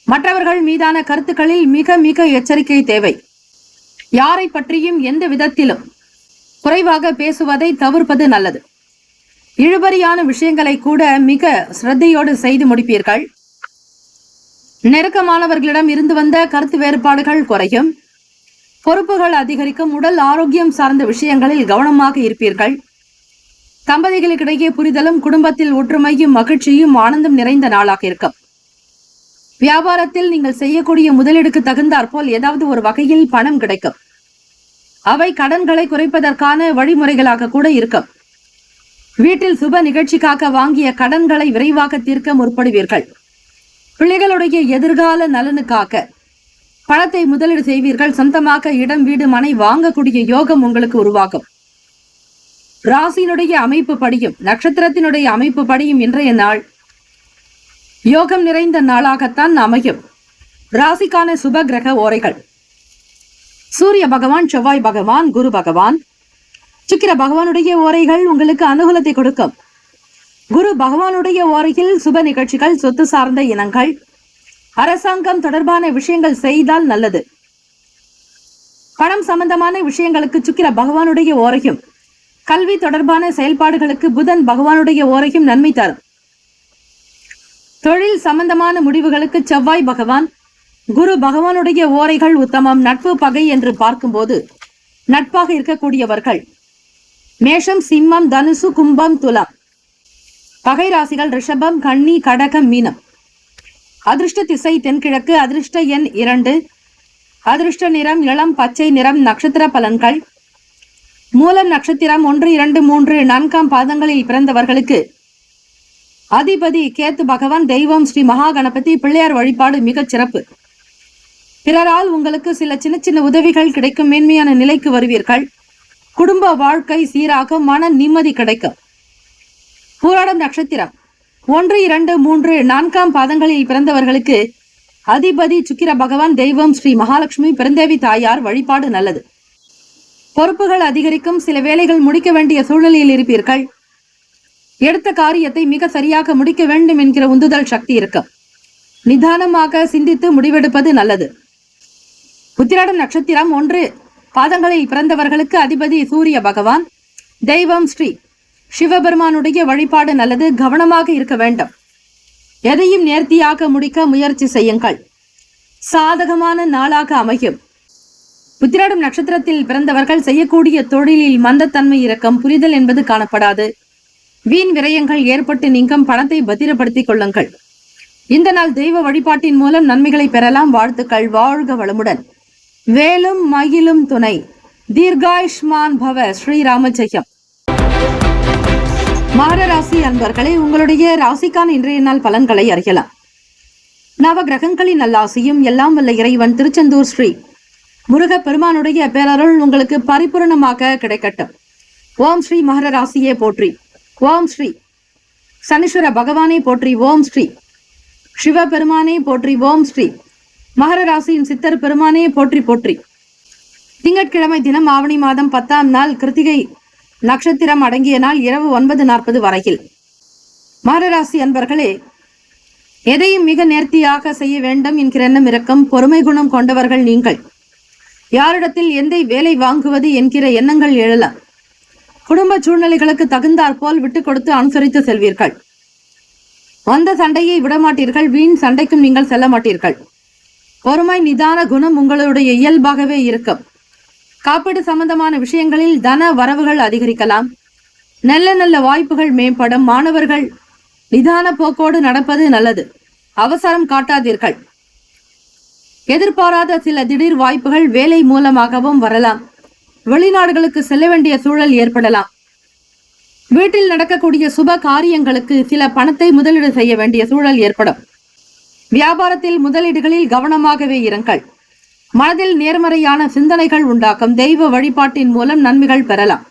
மற்றவர்கள் மீதான கருத்துக்களில் மிக மிக எச்சரிக்கை தேவை. யாரை பற்றியும் எந்த விதத்திலும் குறைவாக பேசுவதை தவிர்ப்பது நல்லது. இழுபறியான விஷயங்களை கூட மிக சிரத்தையோடு செய்து முடிப்பீர்கள். நெருக்கமானவர்களிடம் இருந்து வந்த கருத்து வேறுபாடுகள் குறையும். பொறுப்புகள் அதிகரிக்கும். உடல் ஆரோக்கியம் சார்ந்த விஷயங்களில் கவனமாக இருப்பீர்கள். தம்பதிகளுக்கிடையே புரிதலும் குடும்பத்தில் ஒற்றுமையும் மகிழ்ச்சியும் ஆனந்தம் நிறைந்த நாளாக இருக்கும். வியாபாரத்தில் நீங்கள் செய்யக்கூடிய முதலீடுக்கு தகுந்தாற்போல் ஏதாவது ஒரு வகையில் பணம் கிடைக்கும். அவை கடன்களை குறைப்பதற்கான வழிமுறைகளாக கூட இருக்கும். வீட்டில் சுப நிகழ்ச்சிக்காக வாங்கிய கடன்களை விரைவாக தீர்க்க முற்படுவீர்கள். பிள்ளைகளுடைய எதிர்கால நலனுக்காக பணத்தை முதலீடு செய்வீர்கள். சொந்தமாக இடம், வீடு, மனை வாங்கக்கூடிய யோகம் உங்களுக்கு உருவாகும். ராசியினுடைய அமைப்பு படியும் நட்சத்திரத்தினுடைய அமைப்பு படியும் இன்றைய நாள் யோகம் நிறைந்த நாளாகத்தான் அமையும். ராசிக்கான சுப கிரக ஓரைகள்: சூரிய பகவான், செவ்வாய் பகவான், குரு பகவான், சுக்கிர பகவானுடைய ஓரைகள் உங்களுக்கு அனுகூலத்தை கொடுக்கும். குரு பகவானுடைய ஓரையில் சுப நிகழ்ச்சிகள், சொத்து சார்ந்த இனங்கள், அரசாங்கம் தொடர்பான விஷயங்கள் செய்தால் நல்லது. பணம் சம்பந்தமான விஷயங்களுக்கு சுக்கிர பகவானுடைய ஓரையும், கல்வி தொடர்பான செயல்பாடுகளுக்கு புதன் பகவானுடைய ஓரையும் நன்மை தரும். தொழில் சம்பந்தமான முடிவுகளுக்கு செவ்வாய் பகவான், குரு பகவானுடைய ஓரைகள் உத்தமம். நட்பு பகை என்று பார்க்கும்போது நட்பாக இருக்கக்கூடியவர்கள் மேஷம், சிம்மம், தனுசு, கும்பம், துலாம். பகை ராசிகள் ரிஷபம், கன்னி, கடகம், மீனம். அதிர்ஷ்ட திசை தென்கிழக்கு. அதிர்ஷ்ட எண் 2. அதிர்ஷ்ட நிறம் இளம் பச்சை நிறம். நட்சத்திர பலன்கள்: மூலம் நட்சத்திரம் 1, 2, 3, 4ஆம் பாதங்களில் பிறந்தவர்களுக்கு அதிபதி கேத்து பகவான். தெய்வம் ஸ்ரீ மகா கணபதி. பிள்ளையார் வழிபாடு மிகச் சிறப்பு. பிறரால் உங்களுக்கு சில சின்ன சின்ன உதவிகள் கிடைக்கும். மேன்மையான நிலைக்கு வருவீர்கள். குடும்ப வாழ்க்கை சீராக, மன நிம்மதி கிடைக்கும். பூராடம் நட்சத்திரம் 1, 2, 3, 4ஆம் பாதங்களில் பிறந்தவர்களுக்கு அதிபதி சுக்கிர பகவான். தெய்வம் ஸ்ரீ மகாலட்சுமி. பெருந்தேவி தாயார் வழிபாடு நல்லது. பொறுப்புகள் அதிகரிக்கும். சில வேலைகள் முடிக்க வேண்டிய சூழ்நிலையில் இருப்பீர்கள். எடுத்த காரியத்தை மிக சரியாக முடிக்க வேண்டும் என்கிற உந்துதல் சக்தி இருக்கும். நிதானமாக சிந்தித்து முடிவெடுப்பது நல்லது. உத்திராடம் நட்சத்திரம் 1 பாதங்களில் பிறந்தவர்களுக்கு அதிபதி சூரிய பகவான். தெய்வம் ஸ்ரீ சிவபெருமானுடைய வழிபாடு நல்லது. கவனமாக இருக்க வேண்டும். எதையும் நேர்த்தியாக முடிக்க முயற்சி செய்யுங்கள். சாதகமான நாளாக அமையும். உத்திராடம் நட்சத்திரத்தில் பிறந்தவர்கள் செய்யக்கூடிய தொழிலில் மந்தத்தன்மை இருக்கும். புரிதல் என்பது காணப்படாது. வீண் விரயங்கள் ஏற்பட்டு நீங்கும். பணத்தை பத்திரப்படுத்திக் கொள்ளுங்கள். இந்த நாள் தெய்வ வழிபாட்டின் மூலம் நன்மைகளை பெறலாம். வாழ்த்துக்கள். வாழ்க வளமுடன். வேலும் மயிலும் துணை. தீர்காயுஷ்மான் பவ. ஸ்ரீராம ஜெயம். மகர ராசி அன்பர்களே, உங்களுடைய ராசிக்கான இன்றைய நாள் பலன்களை அறியலாம். நவ கிரகங்களின் நல்லாசியும் எல்லாம் வல்ல இறைவன் திருச்செந்தூர் ஸ்ரீ முருக பெருமானுடைய பேரருள் உங்களுக்கு பரிபூரணமாக கிடைக்கட்டும். ஓம் ஸ்ரீ மகர ராசியே போற்றி. ஓம் ஸ்ரீ சனீஸ்வர பகவானே போற்றி. ஓம் ஸ்ரீ சிவபெருமானே போற்றி. ஓம் ஸ்ரீ மகர ராசியின் சித்தர் பெருமானே போற்றி போற்றி. திங்கட்கிழமை தினம் ஆவணி மாதம் 10ஆம் நாள் கிருத்திகை நட்சத்திரம் அடங்கிய நாள் இரவு 9:40 வரையில். மகர ராசி அன்பர்களே, எதையும் மிக நேர்த்தியாக செய்ய வேண்டும் என்கிற எண்ணம் இருக்கும். பொறுமை குணம் கொண்டவர்கள் நீங்கள். யாரிடத்தில் எந்த வேலை வாங்குவது என்கிற எண்ணங்கள் எழலாம். குடும்ப சூழ்நிலைகளுக்கு தகுந்தாற்போல் விட்டுக் கொடுத்து அனுசரித்து செல்வீர்கள். வந்த சண்டையை விடமாட்டீர்கள். வீண் சண்டைக்கும் நீங்கள் செல்ல மாட்டீர்கள். பொறுமை நிதான குணம் உங்களுடைய இயல்பாகவே இருக்கும். காப்பீடு சம்பந்தமான விஷயங்களில் தன வரவுகள் அதிகரிக்கலாம். நல்ல நல்ல வாய்ப்புகள் மேம்படும். மாணவர்கள் நிதான போக்கோடு நடப்பது நல்லது. அவசரம் காட்டாதீர்கள். எதிர்பாராத சில திடீர் வாய்ப்புகள் வேலை மூலமாகவும் வரலாம். வெளிநாடுகளுக்கு செல்ல வேண்டிய சூழல் ஏற்படலாம். வீட்டில் நடக்கக்கூடிய சுப காரியங்களுக்கு சில பணத்தை முதலீடு செய்ய வேண்டிய சூழல் ஏற்படும். வியாபாரத்தில் முதலீடுகளில் கவனமாகவே இருங்கள். மனதில் நேர்மறையான சிந்தனைகள் உண்டாக்கும். தெய்வ வழிபாட்டின் மூலம் நன்மைகள் பெறலாம்.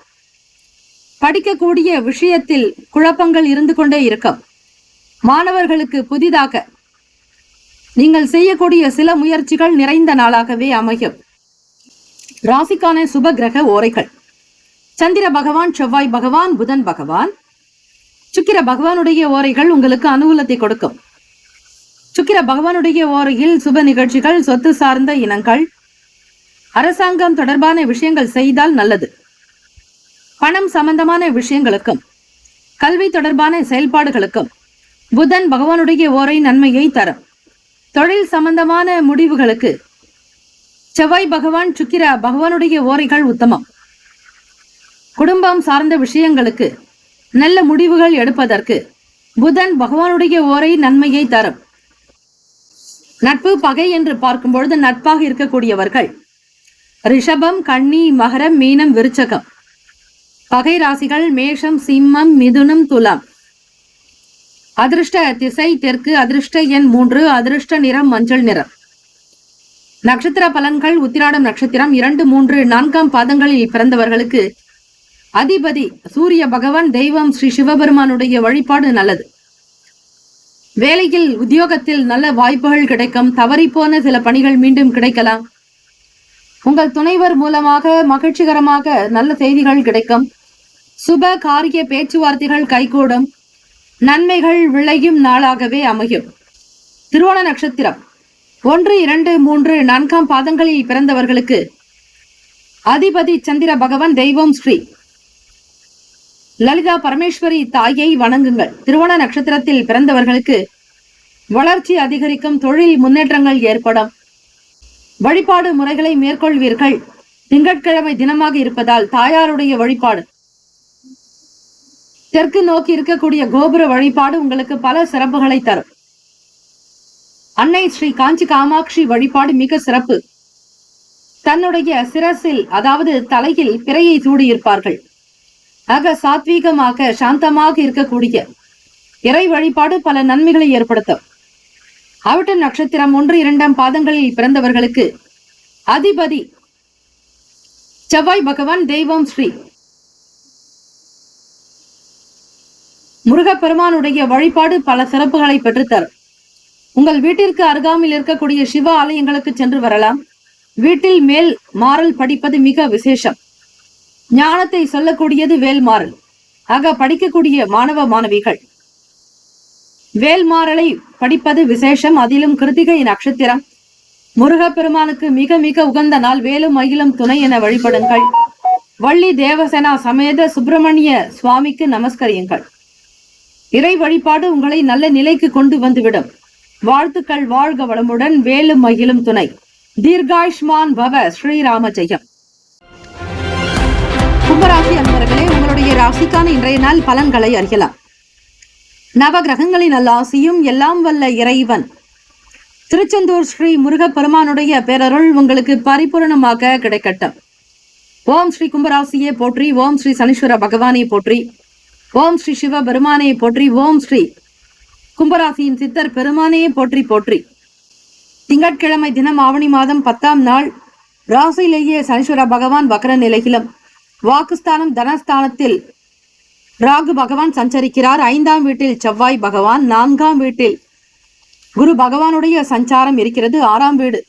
படிக்கக்கூடிய விஷயத்தில் குழப்பங்கள் இருந்து கொண்டே இருக்கும். மாணவர்களுக்கு புதிதாக நீங்கள் செய்யக்கூடிய சில முயற்சிகள் நிறைந்த நாளாகவே அமையும். ராசிக்கான சுப கிரக ஓரைகள்: சந்திர பகவான், செவ்வாய் பகவான், புதன் பகவான். சுக்கிர பகவானுடைய ஓரைகள் உங்களுக்கு அனுகூலத்தை கொடுக்கும். சுக்கிர பகவானுடைய ஓரையில் சுப நிகழ்ச்சிகள், சொத்து சார்ந்த இனங்கள், அரசாங்கம் தொடர்பான விஷயங்கள் செய்தால் நல்லது. பணம் சம்பந்தமான விஷயங்களுக்கும் கல்வி தொடர்பான செயல்பாடுகளுக்கும் புதன் பகவானுடைய ஓரை நன்மையை தரும். தொழில் சம்பந்தமான முடிவுகளுக்கு செவ்வாய் பகவான், சுக்கிர பகவானுடைய ஓரைகள் உத்தமம். குடும்பம் சார்ந்த விஷயங்களுக்கு நல்ல முடிவுகள் எடுப்பதற்கு புதன் பகவானுடைய ஓரை நன்மையை தரும். நட்பு பகை என்று பார்க்கும் பொழுது நட்பாக இருக்கக்கூடியவர்கள் ரிஷபம், கன்னி, மகரம், மீனம், விருச்சகம். பகை ராசிகள் மேஷம், சிம்மம், மிதுனம், துலாம். அதிர்ஷ்ட திசை தெற்கு. அதிர்ஷ்ட எண் 3. அதிர்ஷ்ட நிறம் மஞ்சள் நிறம். நட்சத்திர பலன்கள்: உத்திராடம் நட்சத்திரம் 2, 3, 4 பாதங்களில் பிறந்தவர்களுக்கு அதிபதி சூரிய பகவான். தெய்வம் ஸ்ரீ சிவபெருமானுடைய வழிபாடு நல்லது. வேலையில் உத்தியோகத்தில் நல்ல வாய்ப்புகள் கிடைக்கும். தவறிப்போன சில பணிகள் மீண்டும் கிடைக்கலாம். உங்கள் துணைவர் மூலமாக மகிழ்ச்சிகரமாக நல்ல செய்திகள் கிடைக்கும். சுப காரிய பேச்சுவார்த்தைகள் கைகூடும். நன்மைகள் விளையும் நாளாகவே அமையும். திருவோண நட்சத்திரம் 1, 2, 3, 4 பாதங்களில் பிறந்தவர்களுக்கு அதிபதி சந்திர பகவான். தெய்வம் ஸ்ரீ லலிதா பரமேஸ்வரி தாயை வணங்குங்கள். திருவோண நட்சத்திரத்தில் பிறந்தவர்களுக்கு வளர்ச்சி அதிகரிக்கும். தொழில் முன்னேற்றங்கள் ஏற்படும். வழிபாடு முறைகளை மேற்கொள்வீர்கள். திங்கட்கிழமை தினமாக இருப்பதால் தாயாருடைய வழிபாடு, தெற்கு நோக்கி இருக்கக்கூடிய கோபுர வழிபாடு உங்களுக்கு பல சிறப்புகளை தரும். அன்னை ஸ்ரீ காஞ்சி காமாட்சி வழிபாடு மிக சிறப்பு. தன்னுடைய சிரசில், அதாவது தலையில் பிறையை சூடியிருப்பார்கள். ஆக சாத்வீகமாக சாந்தமாக இருக்கக்கூடிய இறை வழிபாடு பல நன்மைகளை ஏற்படுத்தும். அவிட்ட நட்சத்திரம் 1, 2 பாதங்களில் பிறந்தவர்களுக்கு அதிபதி செவ்வாய் பகவான். தெய்வம் ஸ்ரீ முருகப்பெருமானுடைய வழிபாடு பல சிறப்புகளை பெற்றுத்தரும். உங்கள் வீட்டிற்கு அருகாமையில் இருக்கக்கூடிய சிவ ஆலயங்களுக்கு சென்று வரலாம். வீட்டில் மேல் மாறல் படிப்பது மிக விசேஷம். ஞானத்தை சொல்லக்கூடியது வேல்மாறல். ஆக படிக்கக்கூடிய மாணவ மாணவிகள் வேல்மாறலை படிப்பது விசேஷம். அதிலும் கிருத்திகை நட்சத்திரம் முருகப்பெருமானுக்கு மிக மிக உகந்த நாள். வேலும் மயிலும் துணை என வழிபடுங்கள். வள்ளி தேவசேனா சமேத சுப்பிரமணிய சுவாமிக்கு நமஸ்கரியுங்கள். இறை வழிபாடு உங்களை நல்ல நிலைக்கு கொண்டு வந்துவிடும். வாழ்த்துக்கள். வாழ்க வளமுடன். வேலும் மயிலும் துணை. தீர்காயுஷ்மான் பவ. ஸ்ரீராம ஜெயம். கும்பராசி அன்பர்களே, உங்களுடைய ராசிக்கான இன்றைய நாள் பலன்களை அறியலாம். நவ கிரகங்களின் நல்லாசியும் எல்லாம் வல்ல இறைவன் திருச்செந்தூர் ஸ்ரீ முருகப்பெருமானுடைய பேரருள் உங்களுக்கு பரிபூரணமாக கிடைக்கட்டும். ஓம் ஸ்ரீ கும்பராசியே போற்றி. ஓம் ஸ்ரீ சனீஸ்வர பகவானை போற்றி. ஓம் ஸ்ரீ சிவ பெருமானை போற்றி. ஓம் ஸ்ரீ கும்பராசியின் சித்தர் பெருமானையே போற்றி போற்றி. திங்கட்கிழமை தினம் ஆவணி மாதம் 10ஆம் நாள் ராசியிலேயே சனீஸ்வர பகவான் வக்ர நிலையிலும் வாக்குஸ்தானம் தனஸ்தானத்தில் ராகு பகவான் சஞ்சரிக்கிறார். 5ஆம் வீட்டில் செவ்வாய் பகவான், 4ஆம் வீட்டில் குரு பகவானுடைய சஞ்சாரம் இருக்கிறது. 6ஆம் வீடு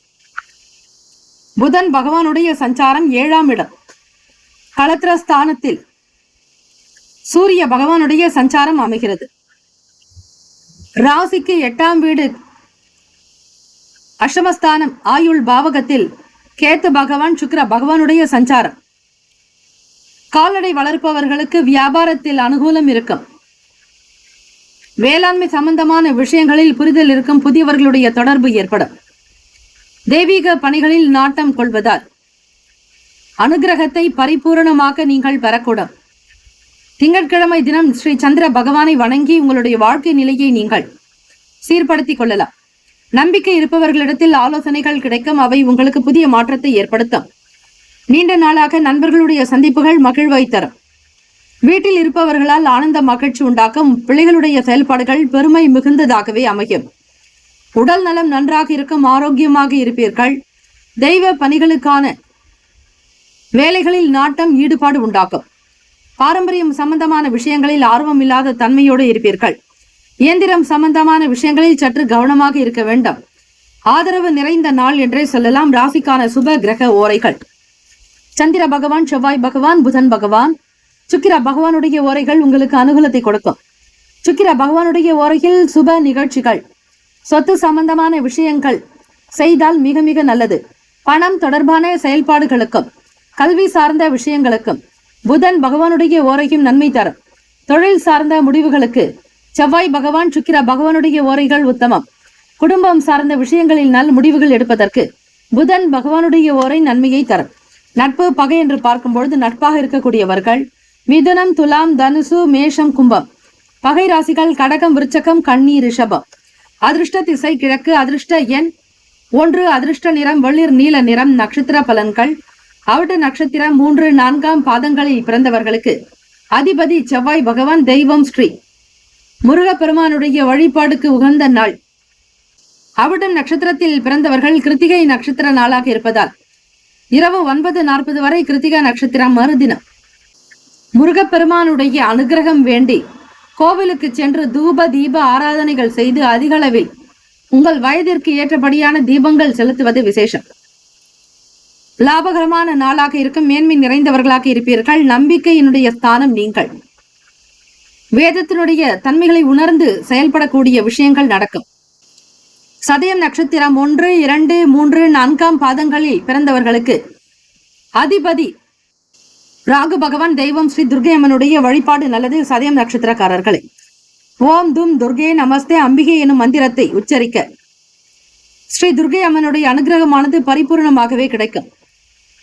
புதன் பகவானுடைய சஞ்சாரம். 7ஆம் இடம் களத்திரஸ்தானத்தில் சூரிய பகவானுடைய சஞ்சாரம் அமைகிறது. ராசிக்கு 8ஆம் வீடு அஷ்டமஸ்தானம் ஆயுள் பாவகத்தில் கேத்து பகவான் சுக்கிர பகவானுடைய சஞ்சாரம். கால்நடை வளர்ப்பவர்களுக்கு வியாபாரத்தில் அனுகூலம் இருக்கும். வேளாண்மை சம்பந்தமான விஷயங்களில் புரிதல் இருக்கும் புதியவர்களுடைய தொடர்பு ஏற்படும். தெய்வீக பணிகளில் நாட்டம் கொள்வதால் அனுகிரகத்தை பரிபூரணமாக நீங்கள் பெறக்கூடும். திங்கட்கிழமை தினம் ஸ்ரீ சந்திர பகவானை வணங்கி உங்களுடைய வாழ்க்கை நிலையை நீங்கள் சீர்படுத்திக் கொள்ளலாம். நம்பிக்கை இருப்பவர்களிடத்தில் ஆலோசனைகள் கிடைக்கும். அவை உங்களுக்கு புதிய மாற்றத்தை ஏற்படுத்தும். நீண்ட நாளாக நண்பர்களுடைய சந்திப்புகள் மகிழ்வை தரும். வீட்டில் இருப்பவர்களால் ஆனந்த மகிழ்ச்சி உண்டாக்கும். பிள்ளைகளுடைய செயல்பாடுகள் பெருமை மிகுந்ததாகவே அமையும். உடல் நலம் நன்றாக இருக்கும். ஆரோக்கியமாக இருப்பீர்கள். தெய்வ பணிகளுக்கான வேலைகளில் நாட்டம் ஈடுபாடு உண்டாக்கும். பாரம்பரியம் சம்பந்தமான விஷயங்களில் ஆர்வம் இல்லாத தன்மையோடு இருப்பீர்கள். இயந்திரம் சம்பந்தமான விஷயங்களில் சற்று கவனமாக இருக்க வேண்டும். ஆதரவு நிறைந்த நாள் என்றே சொல்லலாம். ராசிக்கான சுப கிரக ஓரைகள்: சந்திர பகவான், செவ்வாய் பகவான், புதன் பகவான், சுக்கிர பகவானுடைய ஓரைகள் உங்களுக்கு அனுகூலத்தை கொடுக்கும். சுக்கிர பகவானுடைய ஓரையில் சுப நிகழ்ச்சிகள், சொத்து சம்பந்தமான விஷயங்கள் செய்தால் மிக மிக நல்லது. பணம் தொடர்பான செயல்பாடுகளுக்கும் கல்வி சார்ந்த விஷயங்களுக்கும் புதன் பகவானுடைய ஓரையும் நன்மை தரும். தொழில் சார்ந்த முடிவுகளுக்கு செவ்வாய் பகவான், சுக்கிர பகவானுடைய ஓரைகள் உத்தமம். குடும்பம் சார்ந்த விஷயங்களில் நல் முடிவுகள் எடுப்பதற்கு புதன் பகவானுடைய ஓரை நன்மையை தரும். நட்பு பகை என்று பார்க்கும் பொழுது நட்பாக இருக்கக்கூடியவர்கள் மிதுனம், துலாம், தனுசு, மேஷம், கும்பம். பகை ராசிகள் கடகம், விருச்சகம், கன்னி, ரிஷபம். அதிர்ஷ்ட திசை கிழக்கு. அதிர்ஷ்ட எண் 1. அதிர்ஷ்ட நிறம் வெளிர் நீல நிறம். நட்சத்திர பலன்கள்: அவிட்ட நட்சத்திரம் 3, 4ஆம் பாதங்களில் பிறந்தவர்களுக்கு அதிபதி செவ்வாய் பகவான். தெய்வம் ஸ்ரீ முருகப்பெருமானுடைய வழிபாடுக்கு உகந்த நாள். அவிட்டம் நட்சத்திரத்தில் பிறந்தவர்கள் கிருத்திகை நட்சத்திர நாளாக இருப்பதால் இரவு 9:40 வரை கிருத்திகா நட்சத்திரம் மறுதினம். முருகப்பெருமானுடைய அனுகிரகம் வேண்டி கோவிலுக்கு சென்று தூப தீப ஆராதனைகள் செய்து அதிக அளவில் உங்கள் வயதிற்கு ஏற்றபடியான தீபங்கள் செலுத்துவது விசேஷம். லாபகரமான நாளாக இருக்கும். மேன்மை நிறைந்தவர்களாக இருப்பீர்கள். நம்பிக்கையினுடைய ஸ்தானம் நீங்கள். வேதத்தினுடைய தன்மைகளை உணர்ந்து செயல்படக்கூடிய விஷயங்கள் நடக்கும். சதயம் நட்சத்திரம் 1, 2, 3, 4ஆம் பாதங்களில் பிறந்தவர்களுக்கு அதிபதி ராகு பகவான். தெய்வம் ஸ்ரீ துர்கை அம்மனுடைய வழிபாடு நல்லது. சதயம் நட்சத்திரக்காரர்களே, ஓம் தும் துர்கே நமஸ்தே அம்பிகை எனும் மந்திரத்தை உச்சரிக்க ஸ்ரீ துர்கை அம்மனுடைய அனுகிரகமானது பரிபூர்ணமாகவே கிடைக்கும்.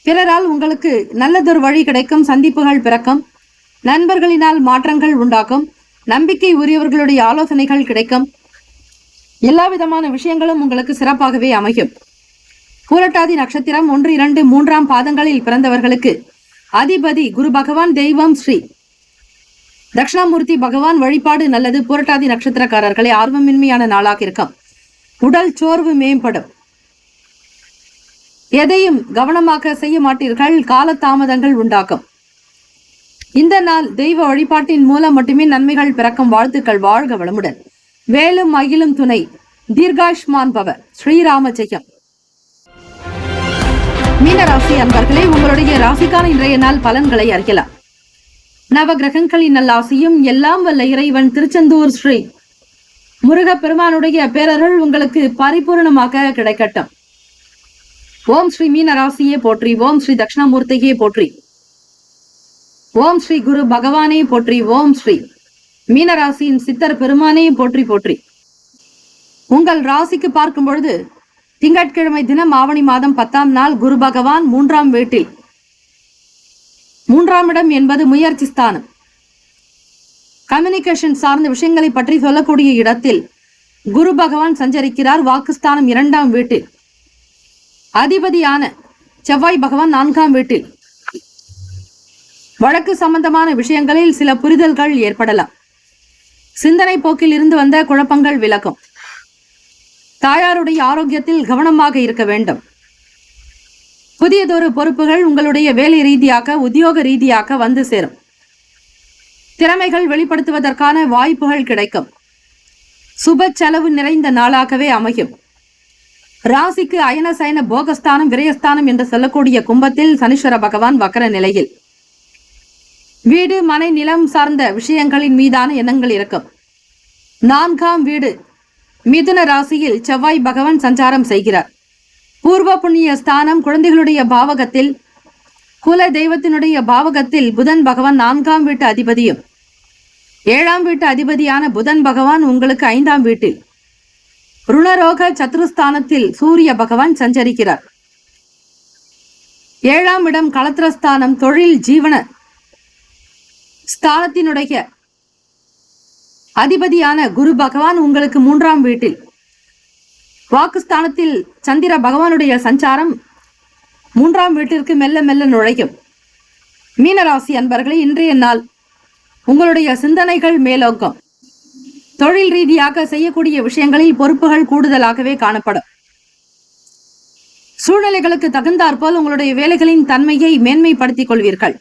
பிறரால் உங்களுக்கு நல்லதொரு வழி கிடைக்கும். சந்திப்புகள் பிறக்கும். நண்பர்களினால் மாற்றங்கள் உண்டாகும். நம்பிக்கை உரியவர்களுடைய ஆலோசனைகள் கிடைக்கும். எல்லா விதமான விஷயங்களும் உங்களுக்கு சிறப்பாகவே அமையும். பூரட்டாதி நட்சத்திரம் 1, 2, 3ஆம் பாதங்களில் பிறந்தவர்களுக்கு அதிபதி குரு பகவான். தெய்வம் ஸ்ரீ தட்சிணாமூர்த்தி பகவான். வழிபாடு நல்லது. பூரட்டாதி நட்சத்திரக்காரர்களே, ஆர்வமின்மையான நாளாக இருக்கும். உடல் சோர்வு மேம்படும். எதையும் கவனமாக செய்ய மாட்டீர்கள். காலதாமதங்கள் உண்டாகும். இந்த நாள் தெய்வ வழிபாட்டின் மூலம் மட்டுமே நன்மைகள் பிறக்கும். வாழ்த்துக்கள். வாழ்க வளமுடன். வேலும் மகிழும் துணை. தீர்காஷ்மான் பவ. ஸ்ரீராம ஜெயம். மீனராசி அன்பர்களே, உங்களுடைய ராசிக்கான இன்றைய நாள் பலன்களை அறியலாம். நவ கிரகங்களின் நல்லாசியும் எல்லாம் வல்ல இறைவன் திருச்செந்தூர் ஸ்ரீ முருகப்பெருமானுடைய பேரருள் உங்களுக்கு பரிபூர்ணமாக கிடைக்கட்டும். ஓம் ஸ்ரீ மீனராசியே போற்றி. ஓம் ஸ்ரீ தட்சிணாமூர்த்தியே போற்றி. ஓம் ஸ்ரீ குரு பகவானே போற்றி. ஓம் ஸ்ரீ மீனராசியின் சித்தர் பெருமானே போற்றி போற்றி. உங்கள் ராசிக்கு பார்க்கும் பொழுது திங்கட்கிழமை தினம் ஆவணி மாதம் 10ஆம் நாள் குரு பகவான் 3ஆம் வீட்டில். 3ஆம் இடம் என்பது முயற்சி ஸ்தானம். கம்யூனிகேஷன் சார்ந்த விஷயங்களை பற்றி சொல்லக்கூடிய இடத்தில் குரு பகவான் சஞ்சரிக்கிறார். வாக்குஸ்தானம் 2ஆம் வீட்டில். அதிபதியான செவ்வாய் பகவான் 4ஆம் வீட்டில். வழக்கு சம்பந்தமான விஷயங்களில் சில புரிதல்கள் ஏற்படலாம். சிந்தனை போக்கில் இருந்து வந்த குழப்பங்கள் விலகும். தாயாருடைய ஆரோக்கியத்தில் கவனமாக இருக்க வேண்டும். புதியதொரு பொறுப்புகள் உங்களுடைய வேலை ரீதியாக உத்தியோக ரீதியாக வந்து சேரும். திறமைகள் வெளிப்படுத்துவதற்கான வாய்ப்புகள் கிடைக்கும். சுப செலவு நிறைந்த நாளாகவே அமையும். ராசிக்கு அயன சயன போகஸ்தானம் விரயஸ்தானம் என்று சொல்லக்கூடிய கும்பத்தில் சனீஸ்வர பகவான் வக்கர நிலையில். வீடு மனை நிலம் சார்ந்த விஷயங்களின் மீதான எண்ணங்கள் இருக்கும். 4ஆம் வீடு மிதுன ராசியில் செவ்வாய் பகவான் சஞ்சாரம் செய்கிறார். பூர்வ புண்ணிய ஸ்தானம் குழந்தைகளுடைய பாவகத்தில், குல தெய்வத்தினுடைய பாவகத்தில் புதன் பகவான் 4ஆம் வீட்டு அதிபதியும் 7ஆம் வீட்டு அதிபதியான புதன் பகவான் உங்களுக்கு 5ஆம் வீட்டில் ருணரோக சத்ருஸ்தானத்தில் சூரிய பகவான் சஞ்சரிக்கிறார். 7ஆம் இடம் களத்திரஸ்தானம், தொழில் ஜீவன ஸ்தானத்தினுடைய அதிபதியான குரு பகவான் உங்களுக்கு 3ஆம் வீட்டில், வாக்குஸ்தானத்தில் சந்திர பகவானுடைய சஞ்சாரம் 3ஆம் வீட்டிற்கு மெல்ல மெல்ல நுழையும். மீனராசி அன்பர்களே, இன்றைய நாள் உங்களுடைய சிந்தனைகள் மேலோக்கம். தொழில் ரீதியாக செய்யக்கூடிய விஷயங்களில் பொறுப்புகள் கூடுதலாகவே காணப்படும். சூழ்நிலைகளுக்கு தகுந்தாற்போல் உங்களுடைய வேலைகளின் தன்மையை மேன்மைப்படுத்திக் கொள்வீர்கள்.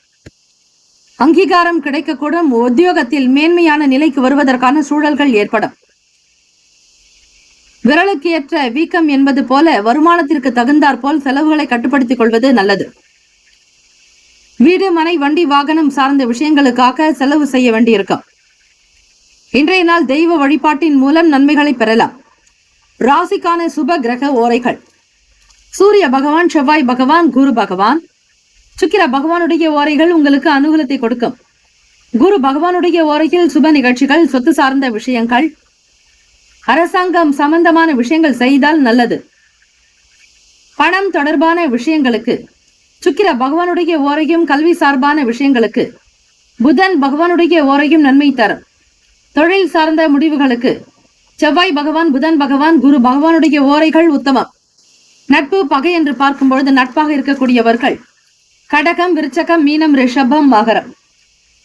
அங்கீகாரம் கிடைக்கக்கூடும். உத்தியோகத்தில் மேன்மையான நிலைக்கு வருவதற்கான சூழல்கள் ஏற்படும். விரலுக்கு ஏற்ற வீக்கம் என்பது போல வருமானத்திற்கு தகுந்தாற்போல் செலவுகளை கட்டுப்படுத்திக் கொள்வது நல்லது. வீடு, மனை, வண்டி, வாகனம் சார்ந்த விஷயங்களுக்காக செலவு செய்ய வேண்டியிருக்கும். இன்றைய நாள் தெய்வ வழிபாட்டின் மூலம் நன்மைகளை பெறலாம். ராசிக்கான சுப கிரக ஓரைகள்: சூரிய பகவான், செவ்வாய் பகவான், குரு பகவான். சுக்கிர பகவானுடைய ஓரைகள் உங்களுக்கு அனுகூலத்தை கொடுக்கும். குரு பகவானுடைய ஓரையில் சுப நிகழ்ச்சிகள், சொத்து சார்ந்த விஷயங்கள், அரசாங்கம் சம்பந்தமான விஷயங்கள் செய்தால் நல்லது. பணம் தொடர்பான விஷயங்களுக்கு சுக்கிர பகவானுடைய ஓரையும், கல்வி சார்பான விஷயங்களுக்கு புதன் பகவானுடைய ஓரையும் நன்மை தரும். தொழில் சார்ந்த முடிவுகளுக்கு செவ்வாய் பகவான், புதன் பகவான், குரு பகவானுடைய ஓரைகள் உத்தமம். நட்பு, பகை என்று பார்க்கும் பொழுது நட்பாக இருக்கக்கூடியவர்கள் கடகம், விருச்சகம், மீனம், ரிஷபம், மகரம்.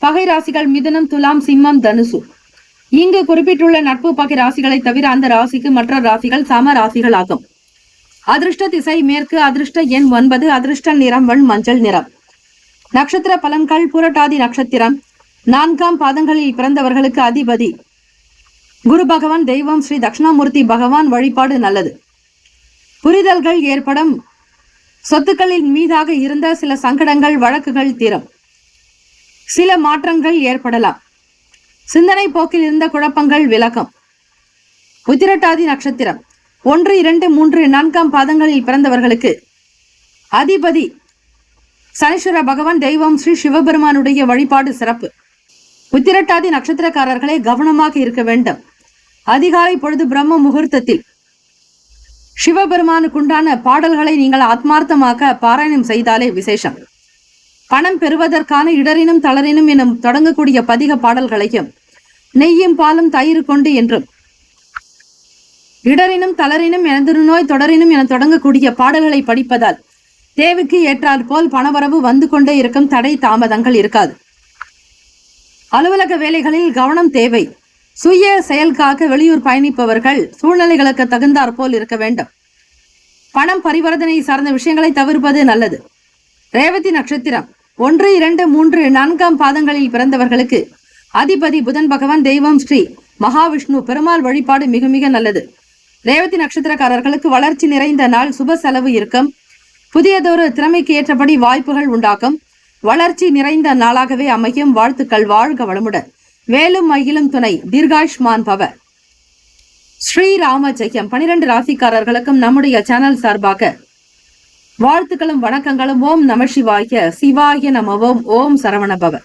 பகை ராசிகள் மிதுனம், துலாம், சிம்மம், தனுசு. இங்கு குறிப்பிட்டுள்ள நட்பு பகை ராசிகளை தவிர அந்த ராசிக்கு மற்ற ராசிகள் சம ராசிகள் ஆகும். அதிர்ஷ்ட திசை மேற்கு, அதிர்ஷ்ட எண் 9, அதிர்ஷ்ட நிறம் வெண் மஞ்சள் நிறம். நட்சத்திர பலன்கள்: புரட்டாதி நட்சத்திரம் 4ஆம் பாதங்களில் பிறந்தவர்களுக்கு அதிபதி குரு பகவான். தெய்வம் ஸ்ரீ தட்சிணாமூர்த்தி பகவான் வழிபாடு நல்லது. புரிதல்கள் ஏற்படும். சொத்துக்களின் மீதாக இருந்த சில சங்கடங்கள், வழக்குகள் தீரும். சில மாற்றங்கள் ஏற்படலாம். சிந்தனை போக்கில் இருந்த குழப்பங்கள் விலகும். உத்திரட்டாதி நட்சத்திரம் 1, 2, 3, 4ஆம் பாதங்களில் பிறந்தவர்களுக்கு அதிபதி சனீஸ்வர பகவான். தெய்வம் ஸ்ரீ சிவபெருமானுடைய வழிபாடு சிறப்பு. உத்திரட்டாதி நட்சத்திரக்காரர்களே கவனமாக இருக்க வேண்டும். அதிகாலை பொழுது பிரம்ம முகூர்த்தத்தில் சிவபெருமானுக்குண்டான பாடல்களை நீங்கள் ஆத்மார்த்தமாக பாராயணம் செய்தாலே விசேஷம். பணம் பெறுவதற்கான இடரினும் தளரினும் எனும் தொடங்கக்கூடிய பதிக பாடல்களையும், நெய்யும் பாலும் தயிர் கொண்டு என்றும், இடரினும் தளரினும் எனது நோய் தொடரினும் என தொடங்கக்கூடிய பாடல்களை படிப்பதால் தேவைக்கு ஏற்றாற் போல் பணவரவு வந்து கொண்டே இருக்கும். தடை தாமதங்கள் இருக்காது. அலுவலக வேலைகளில் கவனம் தேவை. சுய செயலுக்காக வெளியூர் பயணிப்பவர்கள் சூழ்நிலைகளுக்கு தகுந்தாற் போல் இருக்க வேண்டும். பணம் பரிவர்த்தனை சார்ந்த விஷயங்களை தவிர்ப்பது நல்லது. ரேவதி நட்சத்திரம் 1, 2, 3, 4ஆம் பாதங்களில் பிறந்தவர்களுக்கு அதிபதி புதன் பகவான். தெய்வம் ஸ்ரீ மகாவிஷ்ணு பெருமாள் வழிபாடு மிக மிக நல்லது. ரேவதி நட்சத்திரக்காரர்களுக்கு வளர்ச்சி நிறைந்த நாள். சுப செலவு இருக்கும். புதியதொரு திறமைக்கு ஏற்றபடி வாய்ப்புகள் உண்டாகும். வளர்ச்சி நிறைந்த நாளாகவே அமையும். வாழ்த்துக்கள். வாழ்க வளமுடன். வேலும் மயிலும் துணை. தீர்காயுஷ்மான் பவ. ஸ்ரீராம ஜெயம். 12 ராசிக்காரர்களுக்கும் நம்முடைய சேனல் சார்பாக வாழ்த்துக்களும் வணக்கங்களும். ஓம் நம சிவாய. சிவாய நம. ஓம் சரவண பவ.